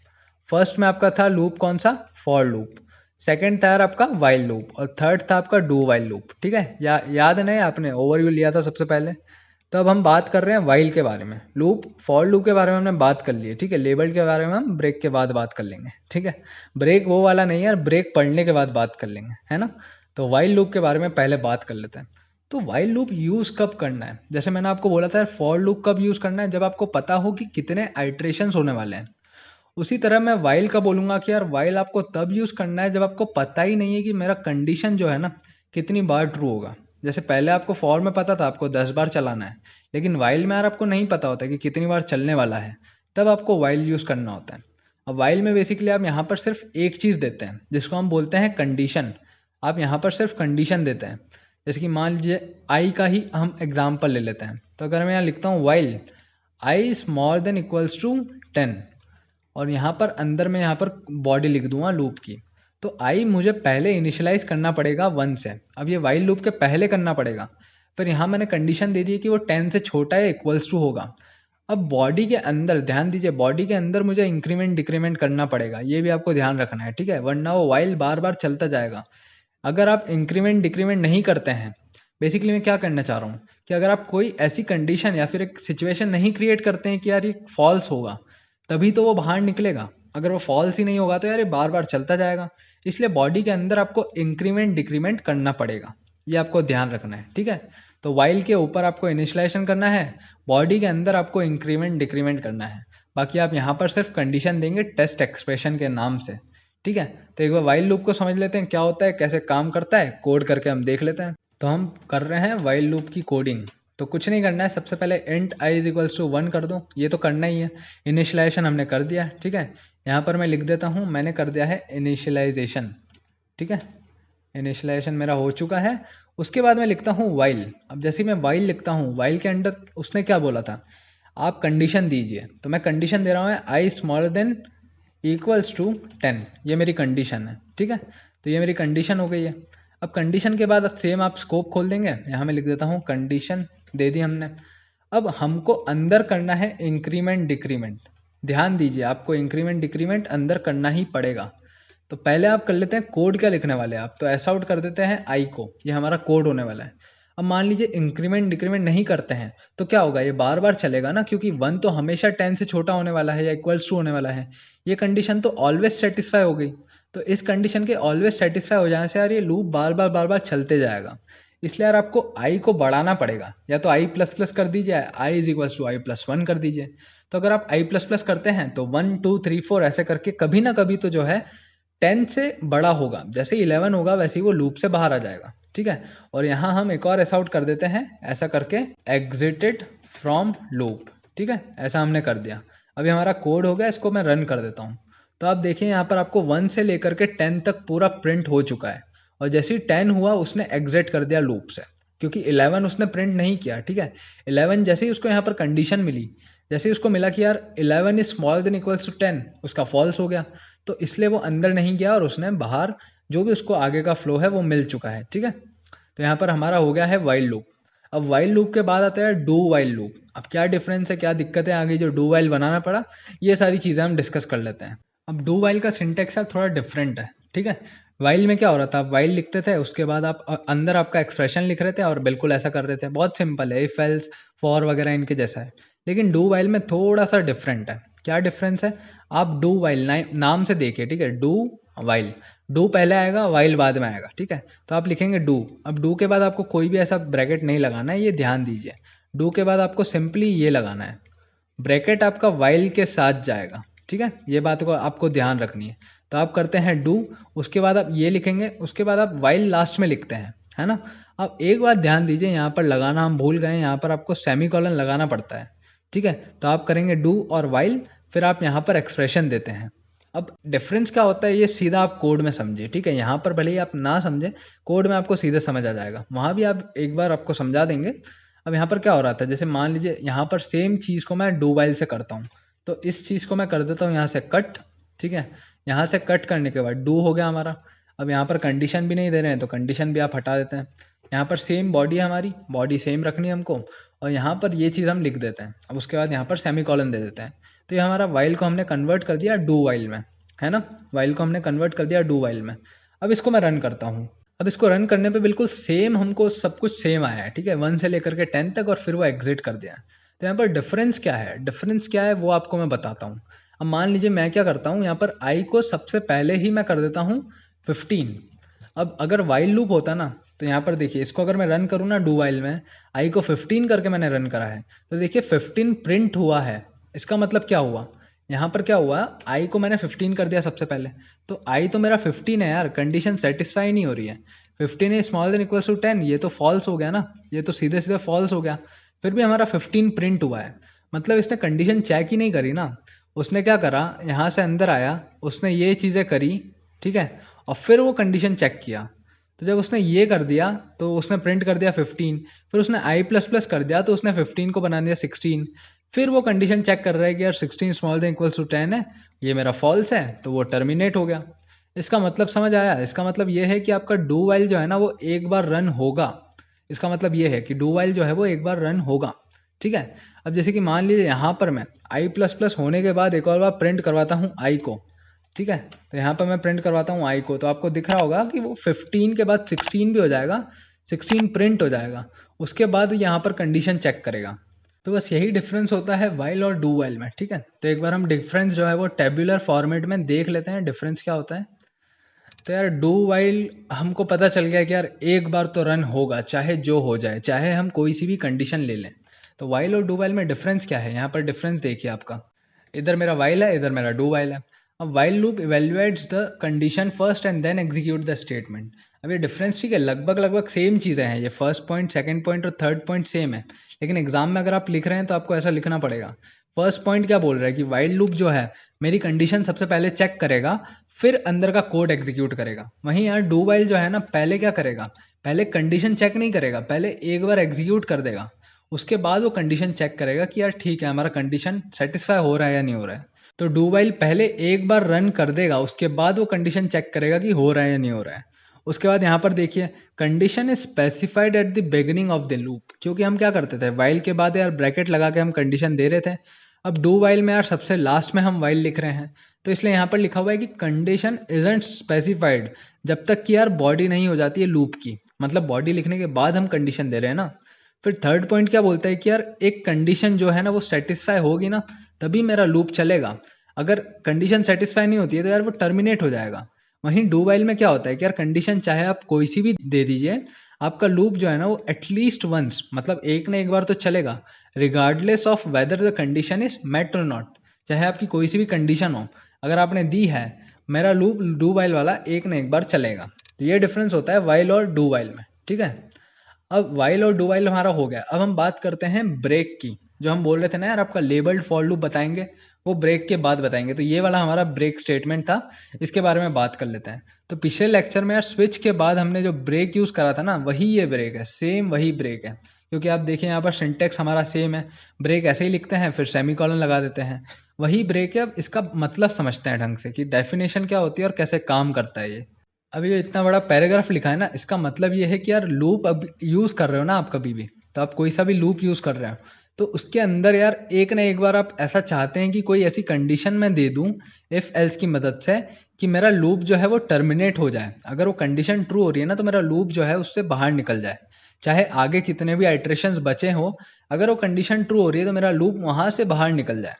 फर्स्ट में आपका था लूप कौन सा? For loop. सेकंड था यार आपका वाइल लूप, और थर्ड था आपका डू वाइल लूप। ठीक है, याद नहीं? आपने ओवरव्यू लिया था सबसे पहले। तो अब हम बात कर रहे हैं वाइल के बारे में। लूप फॉर लूप के बारे में हमने बात कर ली है। ठीक है, लेबल के बारे में हम ब्रेक के बाद बात कर लेंगे। ठीक है, ब्रेक वो वाला नहीं है यार, ब्रेक पढ़ने के बाद बात कर लेंगे, है ना। तो वाइल लूप के बारे में पहले बात कर लेते हैं। तो वाइल लूप यूज कब करना है? जैसे मैंने आपको बोला था यार, फॉर लूप कब यूज करना है? जब आपको पता हो कि कितने आइट्रेशंस होने वाले हैं। उसी तरह मैं वाइल का बोलूंगा कि यार वाइल आपको तब यूज करना है जब आपको पता ही नहीं है कि मेरा कंडीशन जो है ना कितनी बार ट्रू होगा। जैसे पहले आपको फॉर में पता था आपको 10 बार चलाना है, लेकिन वाइल में यार आपको नहीं पता होता कि कितनी बार चलने वाला है, तब आपको वाइल यूज करना होता है। अब वाइल में बेसिकली आप यहाँ पर सिर्फ एक चीज देते हैं जिसको हम बोलते हैं कंडीशन। आप यहाँ पर सिर्फ कंडीशन देते हैं। जैसे कि मान लीजिए आई का ही हम एग्जाम्पल ले लेते हैं। तो अगर मैं यहाँ लिखता हूँ while i small than equals to 10, और यहाँ पर अंदर में यहाँ पर बॉडी लिख दूंगा लूप की, तो आई मुझे पहले इनिशियलाइज करना पड़ेगा 1 से। अब ये वाइल लूप के पहले करना पड़ेगा, फिर यहाँ मैंने कंडीशन दे दी है कि वो 10 से छोटा है इक्वल्स टू होगा। अब बॉडी के अंदर ध्यान दीजिए, बॉडी के अंदर मुझे इंक्रीमेंट डिक्रीमेंट करना पड़ेगा, ये भी आपको ध्यान रखना है। ठीक है, वरना वो वाइल बार बार चलता जाएगा। अगर आप इंक्रीमेंट डिक्रीमेंट नहीं करते हैं, बेसिकली मैं क्या करना चाह रहा हूँ कि अगर आप कोई ऐसी कंडीशन या फिर एक सिचुएशन नहीं क्रिएट करते हैं कि यार ये फॉल्स होगा, तभी तो वो बाहर निकलेगा। अगर वो फॉल्स ही नहीं होगा तो यार ये बार बार चलता जाएगा। इसलिए बॉडी के अंदर आपको इंक्रीमेंट डिक्रीमेंट करना पड़ेगा, ये आपको ध्यान रखना है। ठीक है, तो वाइल के ऊपर आपको इनिशियलाइजेशन करना है, बॉडी के अंदर आपको इंक्रीमेंट डिक्रीमेंट करना है। बाकी आप यहाँ पर सिर्फ कंडीशन देंगे टेस्ट एक्सप्रेशन के नाम से। ठीक है, तो एक बार वाइल लूप को समझ लेते हैं क्या होता है, कैसे काम करता है, कोड करके हम देख लेते हैं। तो हम कर रहे हैं वाइल लूप की कोडिंग। तो कुछ नहीं करना है, सबसे पहले int i is equals to 1 कर दो, ये तो करना ही है। इनिशियलाइजेशन हमने कर दिया। ठीक है, यहाँ पर मैं लिख देता हूँ मैंने कर दिया है इनिशियलाइजेशन। ठीक है, इनिशियलाइजेशन मेरा हो चुका है। उसके बाद मैं लिखता हूँ वाइल। अब जैसे मैं वाइल लिखता हूँ, वाइल के अंदर उसने क्या बोला था, आप कंडीशन दीजिए। तो मैं कंडीशन दे रहा हूँ आई स्मॉलर देन इक्वल्स टू 10, ये मेरी कंडीशन है। ठीक है, तो ये मेरी कंडीशन हो गई है। अब कंडीशन के बाद सेम आप स्कोप खोल देंगे, यहाँ मैं लिख देता हूँ कंडीशन दे दी हमने। अब हमको अंदर करना है इंक्रीमेंट डिक्रीमेंट। ध्यान दीजिए, आपको इंक्रीमेंट डिक्रीमेंट अंदर करना ही पड़ेगा। तो पहले आप कर लेते हैं कोड क्या लिखने वाले हैं आप, तो ऐसा आउट कर देते हैं आई को, ये हमारा कोड होने वाला है। अब मान लीजिए इंक्रीमेंट डिक्रीमेंट नहीं करते हैं तो क्या होगा, ये बार बार चलेगा ना, क्योंकि 1 तो हमेशा 10 से छोटा होने वाला है या इक्वल्स टू होने वाला है। ये कंडीशन तो ऑलवेज सेटिस्फाई हो गई। तो इस कंडीशन के ऑलवेज सेटिस्फाई हो जाने से यार ये लूप बार बार चलते जाएगा। इसलिए यार आपको आई को बढ़ाना पड़ेगा, या तो आई प्लस प्लस कर दीजिए, I is equals to I plus 1 कर दीजिए। तो अगर आप आई प्लस प्लस करते हैं तो 1 2 3 4 ऐसे करके कभी ना कभी तो जो है 10 से बड़ा होगा, जैसे 11 होगा वैसे ही वो लूप से बाहर आ जाएगा। ठीक है, और यहाँ हम एक और ऐसा आउट कर देते हैं, ऐसा करके एग्जिटेड फ्रॉम लूप, ठीक है, ऐसा हमने कर दिया। अभी हमारा कोड हो गया, इसको मैं रन कर देता हूँ। तो आप देखिए यहाँ पर आपको 1 से लेकर के 10 तक पूरा प्रिंट हो चुका है, और जैसे ही 10 हुआ उसने एग्जिट कर दिया लूप से, क्योंकि 11 उसने प्रिंट नहीं किया, ठीक है। 11 जैसे ही उसको यहाँ पर कंडीशन मिली, जैसे ही उसको मिला कि यार 11 is smaller than equals to 10, उसका फॉल्स हो गया, तो इसलिए वो अंदर नहीं गया और उसने बाहर जो भी उसको आगे का फ्लो है वो मिल चुका है, ठीक है। तो यहाँ पर हमारा हो गया है वाइल लूप। अब वाइल लूप के बाद आता है डू वाइल लूप। अब क्या डिफरेंस है, क्या दिक्कतें आ गई जो डू वाइल बनाना पड़ा, ये सारी चीज़ें हम डिस्कस कर लेते हैं। अब डू वाइल का सिंटेक्स थोड़ा डिफरेंट है, ठीक है। वाइल में क्या हो रहा था, आप वाइल लिखते थे, उसके बाद आप अंदर आपका एक्सप्रेशन लिख रहे थे और बिल्कुल ऐसा कर रहे थे, बहुत सिंपल है, इफ एल्स फॉर वगैरह इनके जैसा है। लेकिन डू वाइल में थोड़ा सा डिफरेंट है। क्या डिफरेंस है, आप डू वाइल नाम से देखिए, ठीक है, डू वाइल, डू पहले आएगा, वाइल बाद में आएगा, ठीक है। तो आप लिखेंगे डू, अब डू के बाद आपको कोई भी ऐसा ब्रैकेट नहीं लगाना है, ये ध्यान दीजिए। डू के बाद आपको सिंपली ये लगाना है, ब्रैकेट आपका वाइल के साथ जाएगा, ठीक है, ये बात को आपको ध्यान रखनी है। तो आप करते हैं डू, उसके बाद आप ये लिखेंगे, उसके बाद आप वाइल लास्ट में लिखते हैं, है ना। अब एक बात ध्यान दीजिए, यहाँ पर लगाना हम भूल गए, यहाँ पर आपको सेमीकोलन लगाना पड़ता है, ठीक है। तो आप करेंगे डू और वाइल, फिर आप यहाँ पर एक्सप्रेशन देते हैं। अब डिफरेंस क्या होता है ये सीधा आप कोड में समझिए, ठीक है, यहाँ पर भले ही आप ना समझें, कोड में आपको सीधे समझ आ जाएगा, वहाँ भी आप एक बार आपको समझा देंगे। अब यहाँ पर क्या हो रहा था, जैसे मान लीजिए यहाँ पर सेम चीज़ को मैं डू वाइल से करता हूँ, तो इस चीज़ को मैं कर देता हूँ यहाँ से कट, ठीक है। यहाँ से कट करने के बाद डू हो गया हमारा। अब यहाँ पर कंडीशन भी नहीं दे रहे हैं, तो कंडीशन भी आप हटा देते हैं। यहाँ पर सेम बॉडी है हमारी, बॉडी सेम रखनी है हमको, और यहाँ पर ये चीज़ हम लिख देते हैं। अब उसके बाद यहाँ पर सेमीकोलन दे देते हैं। तो ये हमारा वाइल को हमने कन्वर्ट कर दिया डू वाइल में, है ना। वाइल को हमने कन्वर्ट कर दिया डू वाइल में। अब इसको मैं रन करता हूँ। अब इसको रन करने पे बिल्कुल सेम हमको सब कुछ सेम आया है, ठीक है, 1 से लेकर के 10 तक, और फिर वो एग्जिट कर दिया। तो यहाँ पर डिफरेंस क्या है, डिफरेंस क्या है वो आपको मैं बताता हूँ। अब मान लीजिए मैं क्या करता हूँ, यहाँ पर आई को सबसे पहले ही मैं कर देता हूँ 15। अब अगर वाइल लूप होता ना, तो यहाँ पर देखिए, इसको अगर मैं रन करूँ ना डू वाइल में, आई को 15 करके मैंने रन करा है, तो देखिए 15 प्रिंट हुआ है। इसका मतलब क्या हुआ, यहाँ पर क्या हुआ, आई को मैंने 15 कर दिया सबसे पहले, तो आई तो मेरा 15 है यार, कंडीशन सेटिस्फाई नहीं हो रही है। 15 is smaller than equals to 10, ये तो फॉल्स हो गया ना, ये तो सीधे सीधे फॉल्स हो गया। फिर भी हमारा 15 प्रिंट हुआ है, मतलब इसने कंडीशन चेक ही नहीं करी ना। उसने क्या करा, यहाँ से अंदर आया, उसने ये चीज़ें करी, ठीक है, और फिर वो कंडीशन चेक किया। तो जब उसने ये कर दिया तो उसने प्रिंट कर दिया 15, फिर उसने आई प्लस प्लस कर दिया तो उसने 15 को बना दिया 16। फिर वो कंडीशन चेक कर रहा है कि यार 16 स्मॉल देन इक्वल्स टू 10 है, ये मेरा फॉल्स है, तो वो टर्मिनेट हो गया। इसका मतलब समझ आया, इसका मतलब ये है कि आपका डू वाइल जो है ना वो एक बार रन होगा। इसका मतलब ये है कि डू वाइल जो है वो एक बार रन होगा, ठीक है। अब जैसे कि मान लीजिए यहाँ पर मैं आई प्लस प्लस होने के बाद एक और बार प्रिंट करवाता हूँ आई को, ठीक है। तो यहाँ पर मैं प्रिंट करवाता हूँ आई को, तो आपको दिख रहा होगा कि वो 15 के बाद 16 भी हो जाएगा, 16 प्रिंट हो जाएगा, उसके बाद यहाँ पर कंडीशन चेक करेगा। तो बस यही डिफरेंस होता है वाइल और डू वाइल में, ठीक है। तो एक बार हम डिफरेंस जो है वो टेबुलर फॉर्मेट में देख लेते हैं, डिफरेंस क्या होता है। तो यार डू वाइल हमको पता चल गया कि यार एक बार तो रन होगा, चाहे जो हो जाए, चाहे हम कोई सी भी कंडीशन ले लें। तो वाइल और डू वाइल में डिफरेंस क्या है, यहाँ पर डिफरेंस देखिए आपका, इधर मेरा वाइल है, इधर मेरा डू वाइल है। अब while loop evaluates the condition first and then execute the statement. अब ये डिफरेंस, ठीक है, लगभग लगभग सेम चीज़ें हैं, ये फर्स्ट पॉइंट, सेकंड पॉइंट और थर्ड पॉइंट सेम है, लेकिन एग्जाम में अगर आप लिख रहे हैं तो आपको ऐसा लिखना पड़ेगा। फर्स्ट पॉइंट क्या बोल रहा है कि वाइल लूप जो है मेरी कंडीशन सबसे पहले चेक करेगा, फिर अंदर का कोड एग्जीक्यूट करेगा। वहीं यार डू वाइल जो है ना, पहले क्या करेगा, पहले कंडीशन चेक नहीं करेगा, पहले एक बार एग्जीक्यूट कर देगा, उसके बाद वो कंडीशन चेक करेगा कि यार ठीक है हमारा कंडीशन सेटिस्फाई हो रहा है या नहीं हो रहा है। तो डू वाइल पहले एक बार रन कर देगा, उसके बाद वो कंडीशन चेक करेगा कि हो रहा है या नहीं हो रहा है। उसके बाद यहाँ पर देखिए, condition is specified at the beginning of the loop, क्योंकि हम क्या करते थे, वाइल के बाद यार ब्रैकेट लगा के हम कंडीशन दे रहे थे। अब डू वाइल में यार सबसे लास्ट में हम वाइल लिख रहे हैं, तो इसलिए यहाँ पर लिखा हुआ है कि कंडीशन इजंट स्पेसिफाइड, जब तक कि यार बॉडी नहीं हो जाती है लूप की, मतलब बॉडी लिखने के बाद हम कंडीशन दे रहे हैं ना। फिर थर्ड पॉइंट क्या बोलता है कि यार एक कंडीशन जो है ना वो सेटिस्फाई होगी ना, तभी मेरा लूप चलेगा। अगर कंडीशन सेटिस्फाई नहीं होती है तो यार वो टर्मिनेट हो जाएगा। वहीं डू वाइल में क्या होता है कि यार कंडीशन चाहे आप कोई सी भी दे दीजिए, आपका लूप जो है ना वो एटलीस्ट वंस, मतलब एक ना एक बार तो चलेगा, regardless of whether the condition is met और नॉट। चाहे आपकी कोई सी भी कंडीशन हो, अगर आपने दी है, मेरा लूप डू वाइल वाला एक ना एक बार चलेगा। तो ये डिफरेंस होता है वाइल और डू वाइल में, ठीक है। अब वाइल और डू वाइल हमारा हो गया, अब हम बात करते हैं ब्रेक की। जो हम बोल रहे थे ना यार आपका लेबल्ड फॉर लूप बताएंगे, वो ब्रेक के बाद बताएंगे। तो ये वाला हमारा ब्रेक स्टेटमेंट था, इसके बारे में बात कर लेते हैं। तो पिछले लेक्चर में यार स्विच के बाद हमने जो ब्रेक यूज़ करा था ना, वही ये ब्रेक है, सेम वही ब्रेक है। क्योंकि आप देखिए यहाँ पर सिंटेक्स हमारा सेम है, ब्रेक ऐसे ही लिखते हैं फिर सेमीकोलन लगा देते हैं, वही ब्रेक है। अब इसका मतलब समझते हैं ढंग से कि डेफिनेशन क्या होती है और कैसे काम करता है ये। अब ये इतना बड़ा पैराग्राफ लिखा है ना, इसका मतलब ये है कि यार लूप अब यूज़ कर रहे हो ना आप कभी भी, तो आप कोई सा भी लूप यूज़ कर रहे हो तो उसके अंदर यार एक ना एक बार आप ऐसा चाहते हैं कि कोई ऐसी कंडीशन मैं दे दूं इफ़ एल्स की मदद से कि मेरा लूप जो है वो टर्मिनेट हो जाए। अगर वो कंडीशन ट्रू हो रही है ना, तो मेरा लूप जो है उससे बाहर निकल जाए, चाहे आगे कितने भी आइट्रेशंस बचे हो, अगर वो कंडीशन ट्रू हो रही है तो मेरा लूप वहाँ से बाहर निकल जाए।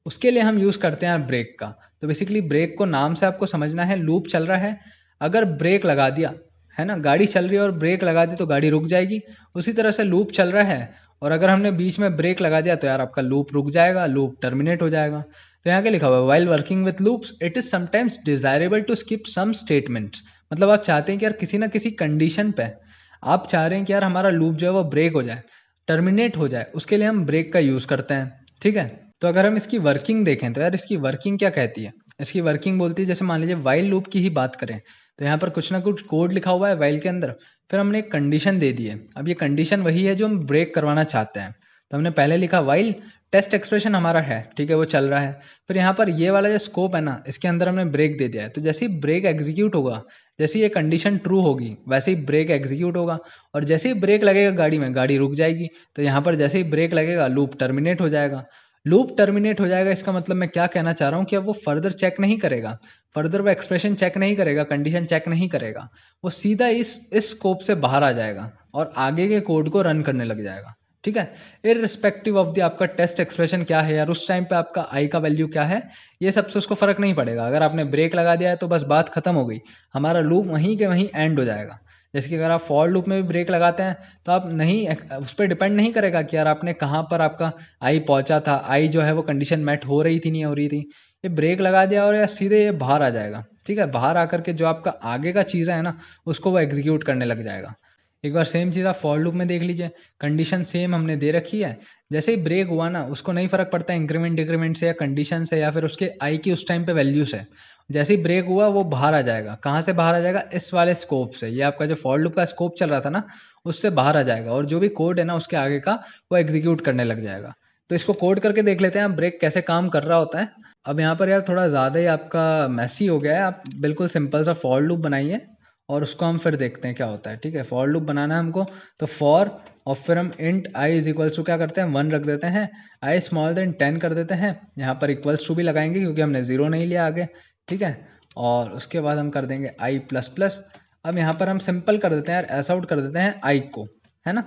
उसके लिए हम यूज़ करते हैं ब्रेक का। तो बेसिकली ब्रेक को नाम से आपको समझना है, लूप चल रहा है, अगर ब्रेक लगा दिया है ना, गाड़ी चल रही है और ब्रेक लगा दी तो गाड़ी रुक जाएगी। उसी तरह से लूप चल रहा है और अगर हमने बीच में ब्रेक लगा दिया तो यार आपका लूप रुक जाएगा, लूप टर्मिनेट हो जाएगा। तो यहाँ क्या लिखा हुआ है, while working with loops it is sometimes desirable to skip some statements. मतलब आप चाहते हैं कि यार किसी ना किसी कंडीशन पे आप चाह रहे हैं कि यार हमारा लूप जो है वो ब्रेक हो जाए, टर्मिनेट हो जाए, उसके लिए हम ब्रेक का यूज़ करते हैं। ठीक है, तो अगर हम इसकी वर्किंग देखें तो यार इसकी वर्किंग क्या कहती है, इसकी वर्किंग बोलती है, जैसे मान लीजिए वाइल लूप की ही बात करें तो यहाँ पर कुछ ना कुछ कोड लिखा हुआ है वाइल के अंदर, फिर हमने एक कंडीशन दे दी है। अब ये कंडीशन वही है जो हम ब्रेक करवाना चाहते हैं। तो हमने पहले लिखा वाइल टेस्ट एक्सप्रेशन हमारा है, ठीक है, वो चल रहा है। फिर यहाँ पर ये वाला जो स्कोप है ना, इसके अंदर हमने ब्रेक दे दिया है। तो जैसे ही ब्रेक एग्जीक्यूट होगा, जैसे ही ये कंडीशन ट्रू होगी, वैसे ही ब्रेक एग्जीक्यूट होगा और जैसे ही ब्रेक लगेगा गाड़ी में, गाड़ी रुक जाएगी। तो यहाँ पर जैसे ही ब्रेक लगेगा लूप टर्मिनेट हो जाएगा। लूप टर्मिनेट हो जाएगा, इसका मतलब मैं क्या कहना चाह रहा हूँ कि अब वो फर्दर चेक नहीं करेगा, फर्दर वो एक्सप्रेशन चेक नहीं करेगा, कंडीशन चेक नहीं करेगा, वो सीधा इस स्कोप से बाहर आ जाएगा और आगे के कोड को रन करने लग जाएगा। ठीक है, इररिस्पेक्टिव ऑफ द आपका टेस्ट एक्सप्रेशन क्या है यार, उस टाइम पे आपका आई का वैल्यू क्या है, ये सबसे उसको फर्क नहीं पड़ेगा। अगर आपने ब्रेक लगा दिया है तो बस बात खत्म हो गई, हमारा लूप वहीं के वहीं एंड हो जाएगा। जैसे कि अगर आप फॉर लूप में भी ब्रेक लगाते हैं तो आप नहीं, उस पर डिपेंड नहीं करेगा कि यार आपने कहाँ पर आपका आई पहुंचा था, आई जो है वो कंडीशन मैट हो रही थी नहीं हो रही थी, ये ब्रेक लगा दिया और या सीधे ये बाहर आ जाएगा। ठीक है, बाहर आकर के जो आपका आगे का चीज़ है ना, उसको वो एग्जीक्यूट करने लग जाएगा। एक बार सेम चीज़ आप फॉर लूप में देख लीजिए, कंडीशन सेम हमने दे रखी है, जैसे ही ब्रेक हुआ ना, उसको नहीं फर्क पड़ता इंक्रीमेंट डिक्रीमेंट से या कंडीशन से या फिर उसके आई की उस टाइम पे वैल्यू से। जैसे ही ब्रेक हुआ वो बाहर आ जाएगा, कहाँ से बाहर आ जाएगा, इस वाले स्कोप से, ये आपका जो फॉर लूप का स्कोप चल रहा था ना, उससे बाहर आ जाएगा और जो भी कोड है ना उसके आगे का वो एग्जीक्यूट करने लग जाएगा। तो इसको कोड करके देख लेते हैं ब्रेक कैसे काम कर रहा होता है। अब यहाँ पर यार थोड़ा ज़्यादा ही आपका मैसी हो गया है, आप बिल्कुल सिंपल सा फॉर लूप बनाइए और उसको हम फिर देखते हैं क्या होता है। ठीक है, फॉर लूप बनाना है हमको, तो फॉर और फिर हम int I is equals to क्या करते हैं, 1 रख देते हैं, आई स्मॉल देन 10 कर देते हैं, यहाँ पर इक्वल्स टू भी लगाएंगे क्योंकि हमने 0 नहीं लिया आगे। ठीक है, और उसके बाद हम कर देंगे आई प्लस प्लस। अब यहाँ पर हम सिंपल कर देते हैं यार, ऐसा आउट कर देते हैं आई को, है ना।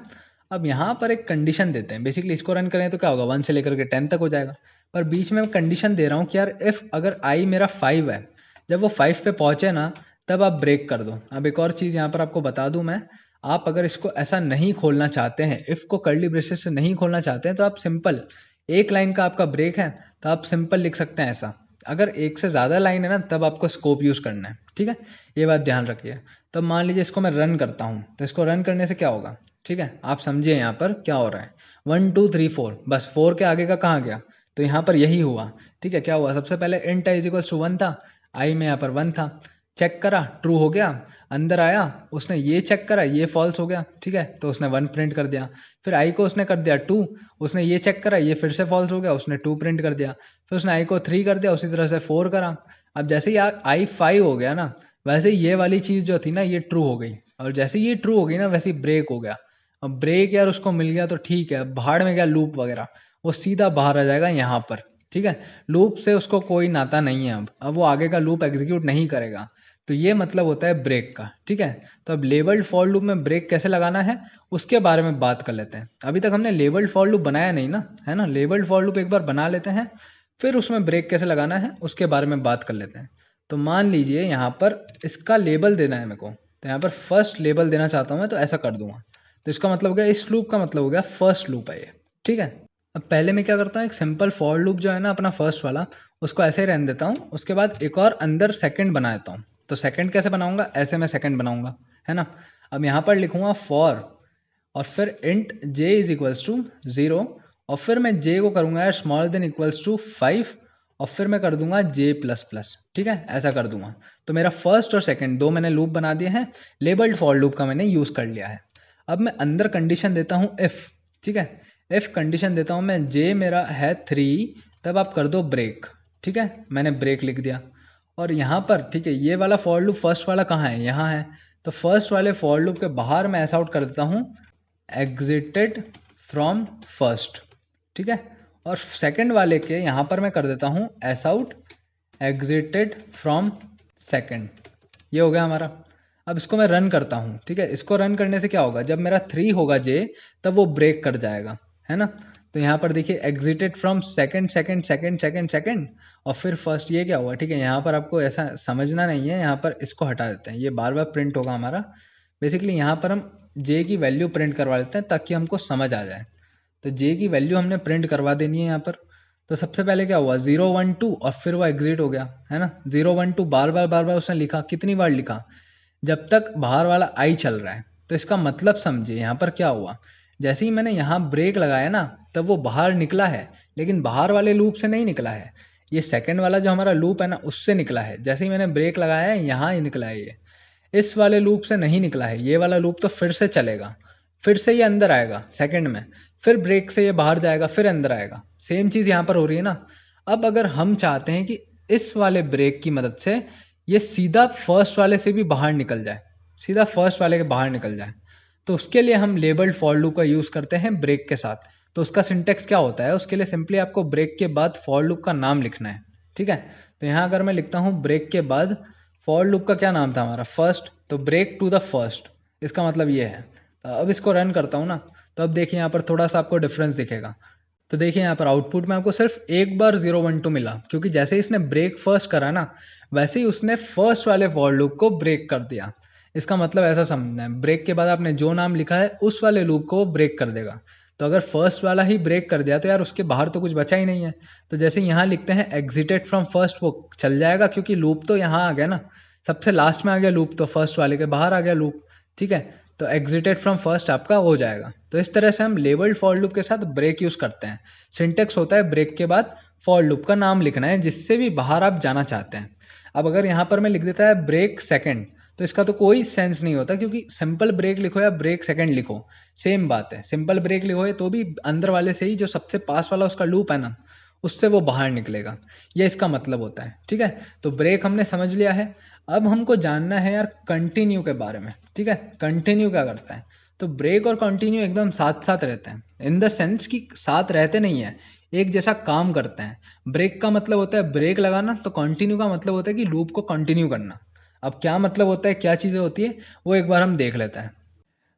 अब यहाँ पर एक कंडीशन देते हैं, बेसिकली इसको रन करें तो क्या होगा, 1 से लेकर के 10 तक हो जाएगा। पर बीच में मैं कंडीशन दे रहा हूँ कि यार इफ़ अगर आई मेरा 5 है, जब वो 5 पे पहुँचे ना तब आप ब्रेक कर दो। अब एक और चीज़ यहाँ पर आपको बता दूँ मैं, आप अगर इसको ऐसा नहीं खोलना चाहते हैं, इफ़ को कर्ली ब्रेसेस से नहीं खोलना चाहते हैं, तो आप सिंपल एक लाइन का आपका ब्रेक है तो आप सिंपल लिख सकते हैं ऐसा। अगर एक से ज़्यादा लाइन है ना तब आपको स्कोप यूज़ करना है। ठीक है, ये बात ध्यान रखिए। तब मान लीजिए इसको मैं रन करता हूँ, तो इसको रन करने से क्या होगा, ठीक है, आप समझिए यहाँ पर क्या हो रहा है। 1 2 3 4, बस 4 के आगे का कहाँ गया, तो यहाँ पर यही हुआ। ठीक है, क्या हुआ, सबसे पहले int I is equal to 1 था, आई में यहाँ पर 1 था, चेक करा ट्रू हो गया, अंदर आया उसने ये चेक करा ये फॉल्स हो गया। ठीक है, तो उसने 1 प्रिंट कर दिया। फिर आई को उसने कर दिया 2, उसने ये चेक करा ये फिर से फॉल्स हो गया, उसने 2 प्रिंट कर दिया। फिर उसने आई को 3 कर दिया, उसी तरह से 4 करा। अब जैसे ही आई 5 हो गया ना, वैसे ही ये वाली चीज़ जो थी ना ये ट्रू हो गई, और जैसे ये ट्रू हो गई ना वैसे ही ब्रेक हो गया। अब ब्रेक यार उसको मिल गया तो ठीक है, भाड़ में गया लूप वगैरह, वो सीधा बाहर आ जाएगा यहाँ पर। ठीक है, लूप से उसको कोई नाता नहीं है, अब वो आगे का लूप एग्जीक्यूट नहीं करेगा। तो ये मतलब होता है ब्रेक का। ठीक है, तो अब लेबल्ड फॉर लूप में ब्रेक कैसे लगाना है उसके बारे में बात कर लेते हैं। अभी तक हमने लेबल्ड फॉर लूप बनाया नहीं ना, है ना, लेबल्ड फॉर लूप एक बार बना लेते हैं, फिर उसमें ब्रेक कैसे लगाना है उसके बारे में बात कर लेते हैं। तो मान लीजिए यहाँ पर इसका लेबल देना है मेरे को, तो यहाँ पर फर्स्ट लेबल देना चाहता हूँ मैं, तो ऐसा कर दूंगा। तो इसका मतलब हो गया, इस लूप का मतलब हो गया फर्स्ट लूप है ये। ठीक है, अब पहले मैं क्या करता हूँ, एक सिंपल फॉर लूप जो है ना अपना फर्स्ट वाला, उसको ऐसे ही रहने देता हूँ। उसके बाद एक और अंदर सेकंड बना देता हूँ। तो सेकंड कैसे बनाऊंगा, ऐसे मैं सेकंड बनाऊंगा, है ना। अब यहाँ पर लिखूंगा फॉर और फिर int j is equals to 0 और फिर मैं जे को करूँगा यार स्मॉलर देन इक्वल्स टू 5 और फिर मैं कर दूंगा जे प्लस प्लस, ठीक है, ऐसा कर दूंगा। तो मेरा फर्स्ट और सेकंड दो मैंने लूप बना दिए हैं, लेबल्ड फॉर लूप का मैंने यूज़ कर लिया है। अब मैं अंदर कंडीशन देता हूँ इफ़, ठीक है, इफ़ कंडीशन देता हूँ मैं, जे मेरा है 3, तब आप कर दो ब्रेक, ठीक है, मैंने ब्रेक लिख दिया। और यहाँ पर ठीक है, ये वाला फॉर लूप फर्स्ट वाला कहाँ है, यहाँ है, तो फर्स्ट वाले फॉर लूप के बाहर मैं ऐसा आउट कर देता हूँ एग्जिटेड फ्रॉम फर्स्ट, ठीक है, और सेकंड वाले के यहाँ पर मैं कर देता हूँ S out exerted from second. ये हो गया हमारा। अब इसको मैं रन करता हूँ, ठीक है, इसको रन करने से क्या होगा, जब मेरा 3 होगा जे तब वो ब्रेक कर जाएगा, है ना। तो यहाँ पर देखिए exerted from second second second second second और फिर फर्स्ट, ये क्या हुआ, ठीक है, यहाँ पर आपको ऐसा समझना नहीं है, यहाँ पर इसको हटा देते हैं, ये बार बार प्रिंट होगा हमारा। बेसिकली यहाँ पर हम जे की वैल्यू प्रिंट करवा लेते हैं ताकि हमको समझ आ जाए। तो जे की वैल्यू हमने प्रिंट करवा देनी है यहाँ पर। तो सबसे पहले क्या हुआ 0 1 2 और फिर वो एग्जिट हो गया, है ना। 0 1 2 बार बार उसने लिखा, कितनी बार लिखा, जब तक बाहर वाला आई चल रहा है। तो इसका मतलब समझिए यहाँ पर क्या हुआ, जैसे ही मैंने यहाँ ब्रेक लगाया ना तब वो बाहर निकला है, लेकिन बाहर वाले लूप से नहीं निकला है, ये सेकंड वाला जो हमारा लूप है ना उससे निकला है। जैसे ही मैंने ब्रेक लगाया है यहाँ ही निकला है, ये इस वाले लूप से नहीं निकला है। ये वाला लूप तो फिर से चलेगा, फिर से ये अंदर आएगा सेकंड में, फिर ब्रेक से ये बाहर जाएगा, फिर अंदर आएगा। सेम चीज़ यहाँ पर हो रही है ना। अब अगर हम चाहते हैं कि इस वाले ब्रेक की मदद से ये सीधा फर्स्ट वाले से भी बाहर निकल जाए, सीधा फर्स्ट वाले के बाहर निकल जाए, तो उसके लिए हम लेबल्ड फॉर लूप का यूज़ करते हैं ब्रेक के साथ। तो उसका सिंटेक्स क्या होता है, उसके लिए सिंपली आपको ब्रेक के बाद फॉर लूप का नाम लिखना है, ठीक है। तो यहाँ अगर मैं लिखता हूँ ब्रेक के बाद फॉर लूप का क्या नाम था हमारा, फर्स्ट, तो ब्रेक टू द फर्स्ट, इसका मतलब ये है। अब इसको रन करता हूँ ना, तो अब देखिए यहाँ पर थोड़ा सा आपको डिफरेंस दिखेगा। तो देखिए यहाँ पर आउटपुट में आपको सिर्फ एक बार 0 1 2 मिला, क्योंकि जैसे ही इसने ब्रेक फर्स्ट करा ना वैसे ही उसने फर्स्ट वाले फॉर लूप को ब्रेक कर दिया। इसका मतलब ऐसा समझना है, ब्रेक के बाद आपने जो नाम लिखा है उस वाले लूप को ब्रेक कर देगा। तो अगर फर्स्ट वाला ही ब्रेक कर दिया तो यार उसके बाहर तो कुछ बचा ही नहीं है। तो जैसे यहाँ लिखते हैं एग्जिटेड फ्रॉम फर्स्ट, वो चल जाएगा क्योंकि लूप तो यहाँ आ गया ना, सबसे लास्ट में आ गया लूप, तो फर्स्ट वाले के बाहर आ गया लूप, ठीक है। तो एग्जिटेड फ्रॉम फर्स्ट आपका हो जाएगा। तो इस तरह से हम लेबल्ड फॉर लूप के साथ ब्रेक यूज करते हैं। सिंटेक्स होता है ब्रेक के बाद फॉर लूप का नाम लिखना है जिससे भी बाहर आप जाना चाहते हैं। अब अगर यहाँ पर मैं लिख देता है ब्रेक सेकंड, तो इसका तो कोई सेंस नहीं होता, क्योंकि सिंपल ब्रेक लिखो या ब्रेक सेकंड लिखो सेम बात है। सिंपल ब्रेक लिखो तो भी अंदर वाले से ही जो सबसे पास वाला उसका लूप है ना उससे वो बाहर निकलेगा, ये इसका मतलब होता है, ठीक है। तो ब्रेक हमने समझ लिया है। अब हमको जानना है यार कंटिन्यू के बारे में, ठीक है, कंटिन्यू क्या करता है। तो ब्रेक और कंटिन्यू एकदम साथ साथ रहते हैं, इन द सेंस कि साथ रहते नहीं है, एक जैसा काम करते हैं। ब्रेक का मतलब होता है ब्रेक लगाना, तो कंटिन्यू का मतलब होता है कि लूप को कंटिन्यू करना। अब क्या मतलब होता है, क्या चीज़ें होती है, वो एक बार हम देख लेते हैं।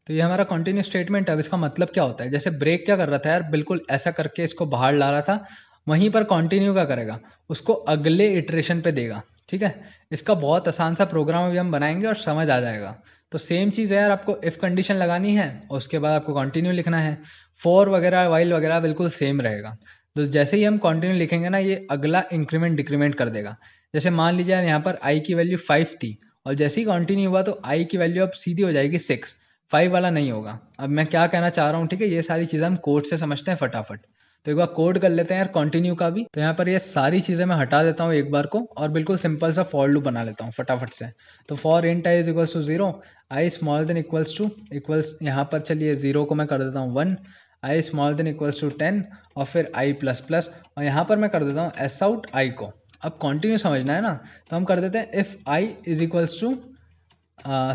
तो ये हमारा कंटिन्यू स्टेटमेंट है। अब इसका मतलब क्या होता है, जैसे ब्रेक क्या कर रहा था यार, बिल्कुल ऐसा करके इसको बाहर ला रहा था, वहीं पर कंटिन्यू क्या करेगा, उसको अगले इटरेशन पे देगा, ठीक है। इसका बहुत आसान सा प्रोग्राम अभी हम बनाएंगे और समझ आ जाएगा। तो सेम चीज़ है यार, आपको इफ़ कंडीशन लगानी है और उसके बाद आपको कंटिन्यू लिखना है। फॉर वगैरह वाइल वगैरह बिल्कुल सेम रहेगा। तो जैसे ही हम कंटिन्यू लिखेंगे ना, ये अगला इंक्रीमेंट डिक्रीमेंट कर देगा। जैसे मान लीजिए यहाँ पर आई की वैल्यू 5 थी और जैसे ही कंटिन्यू हुआ तो आई की वैल्यू अब सीधी हो जाएगी 6, 5 वाला नहीं होगा। अब मैं क्या कहना चाह रहा हूँ, ठीक है, ये सारी चीज़ें हम कोड से समझते हैं फटाफट। तो एक बार कोड कर लेते हैं यार कंटिन्यू का भी। तो यहाँ पर ये सारी चीज़ें मैं हटा देता हूँ एक बार को और बिल्कुल सिंपल सा फॉर लूप बना लेता हूँ फटाफट से। तो for int I is equals to 0, i small than equals to equals, यहाँ पर चलिए 0 को मैं कर देता हूँ 1, i small than equals to 10 और फिर आई प्लस प्लस, और यहाँ पर मैं कर देता हूँ एस आउट आई को। अब कंटिन्यू समझना है ना, तो हम कर देते हैं if i is equals to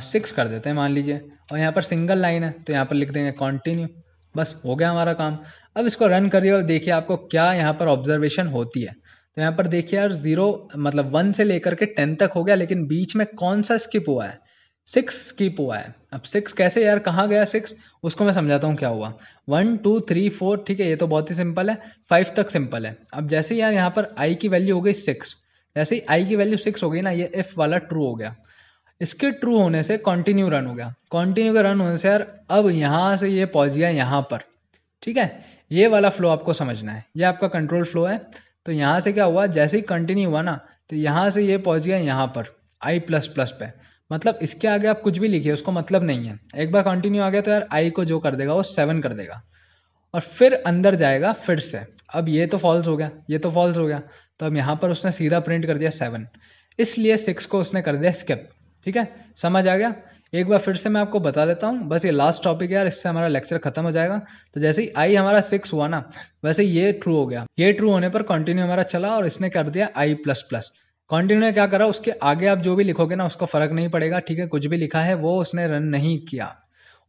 6 कर देते हैं मान लीजिए, और यहाँ पर सिंगल लाइन है तो यहाँ पर लिख देंगे कंटिन्यू, बस हो गया हमारा काम। अब इसको रन करिए और देखिए आपको क्या यहाँ पर ऑब्जर्वेशन होती है। तो यहाँ पर देखिए यार 0 मतलब 1 से लेकर के 10 तक हो गया, लेकिन बीच में कौन सा स्किप हुआ है, 6 स्किप हुआ है। अब 6 कैसे यार, कहाँ गया 6, उसको मैं समझाता हूँ क्या हुआ। 1 2 3 4, ठीक है, ये तो बहुत ही सिंपल है, 5 तक सिंपल है। अब जैसे यार यहाँ पर आई की वैल्यू हो गई 6, जैसे ही आई की वैल्यू 6 हो गई ना, ये इफ वाला ट्रू हो गया। इसके ट्रू होने से कंटिन्यू रन हो गया, कंटिन्यू के रन होने से यार अब यहाँ से ये पहुँच गया यहाँ पर, ठीक है। ये वाला फ्लो आपको समझना है, ये आपका कंट्रोल फ्लो है। तो यहाँ से क्या हुआ, जैसे ही कंटिन्यू हुआ ना तो यहाँ से ये पहुँच गया यहाँ पर आई प्लस प्लस पे। मतलब इसके आगे आप कुछ भी लिखिए उसको मतलब नहीं है, एक बार कंटिन्यू आ गया तो यार आई को जो कर देगा वो 7 कर देगा। और फिर अंदर जाएगा फिर से। अब ये तो फॉल्स हो गया, ये तो फॉल्स हो गया, तो अब यहाँ पर उसने सीधा प्रिंट कर दिया 7, इसलिए 6 को उसने कर दिया स्किप। ठीक है, समझ आ गया। एक बार फिर से मैं आपको बता देता हूँ, बस ये लास्ट टॉपिक है यार, इससे हमारा लेक्चर खत्म हो जाएगा। तो जैसे ही आई हमारा 6 हुआ ना, वैसे ये ट्रू हो गया। ये ट्रू होने पर कंटिन्यू हमारा चला और इसने कर दिया i प्लस प्लस। कंटिन्यू ने क्या करा, उसके आगे आप जो भी लिखोगे ना उसका फर्क नहीं पड़ेगा। ठीक है, कुछ भी लिखा है वो उसने रन नहीं किया,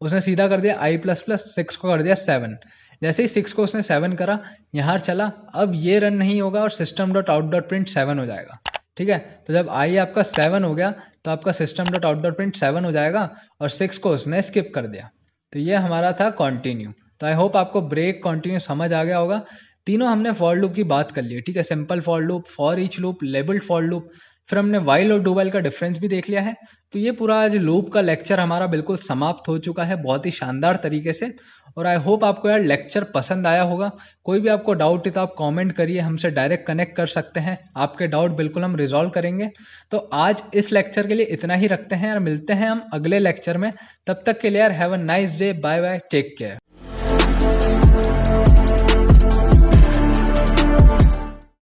उसने सीधा कर दिया i प्लस प्लस, 6 को कर दिया 7। जैसे ही 6 को उसने 7 करा, यहाँ चला, अब ये रन नहीं होगा और system dot out dot print 7 हो जाएगा। ठीक है, तो जब i आपका 7 हो गया तो आपका system dot out dot print 7 हो जाएगा और 6 को उसने स्किप कर दिया। तो ये हमारा था कंटिन्यू। तो आई होप आपको ब्रेक कंटिन्यू समझ आ गया होगा। तीनों हमने फॉर लूप की बात कर ली है। ठीक है, simple for loop, for each loop, labelled for loop, फिर हमने वाइल और डू वाइल का डिफरेंस भी देख लिया है। तो ये पूरा आज लूप का लेक्चर हमारा बिल्कुल समाप्त हो चुका है बहुत ही शानदार तरीके से। और आई होप आपको यार लेक्चर पसंद आया होगा। कोई भी आपको डाउट है तो आप कमेंट करिए, हमसे डायरेक्ट कनेक्ट कर सकते हैं, आपके डाउट बिल्कुल हम रिजॉल्व करेंगे। तो आज इस लेक्चर के लिए इतना ही रखते हैं और मिलते हैं हम अगले लेक्चर में। तब तक के लिए यार have a nice day, bye bye, take care.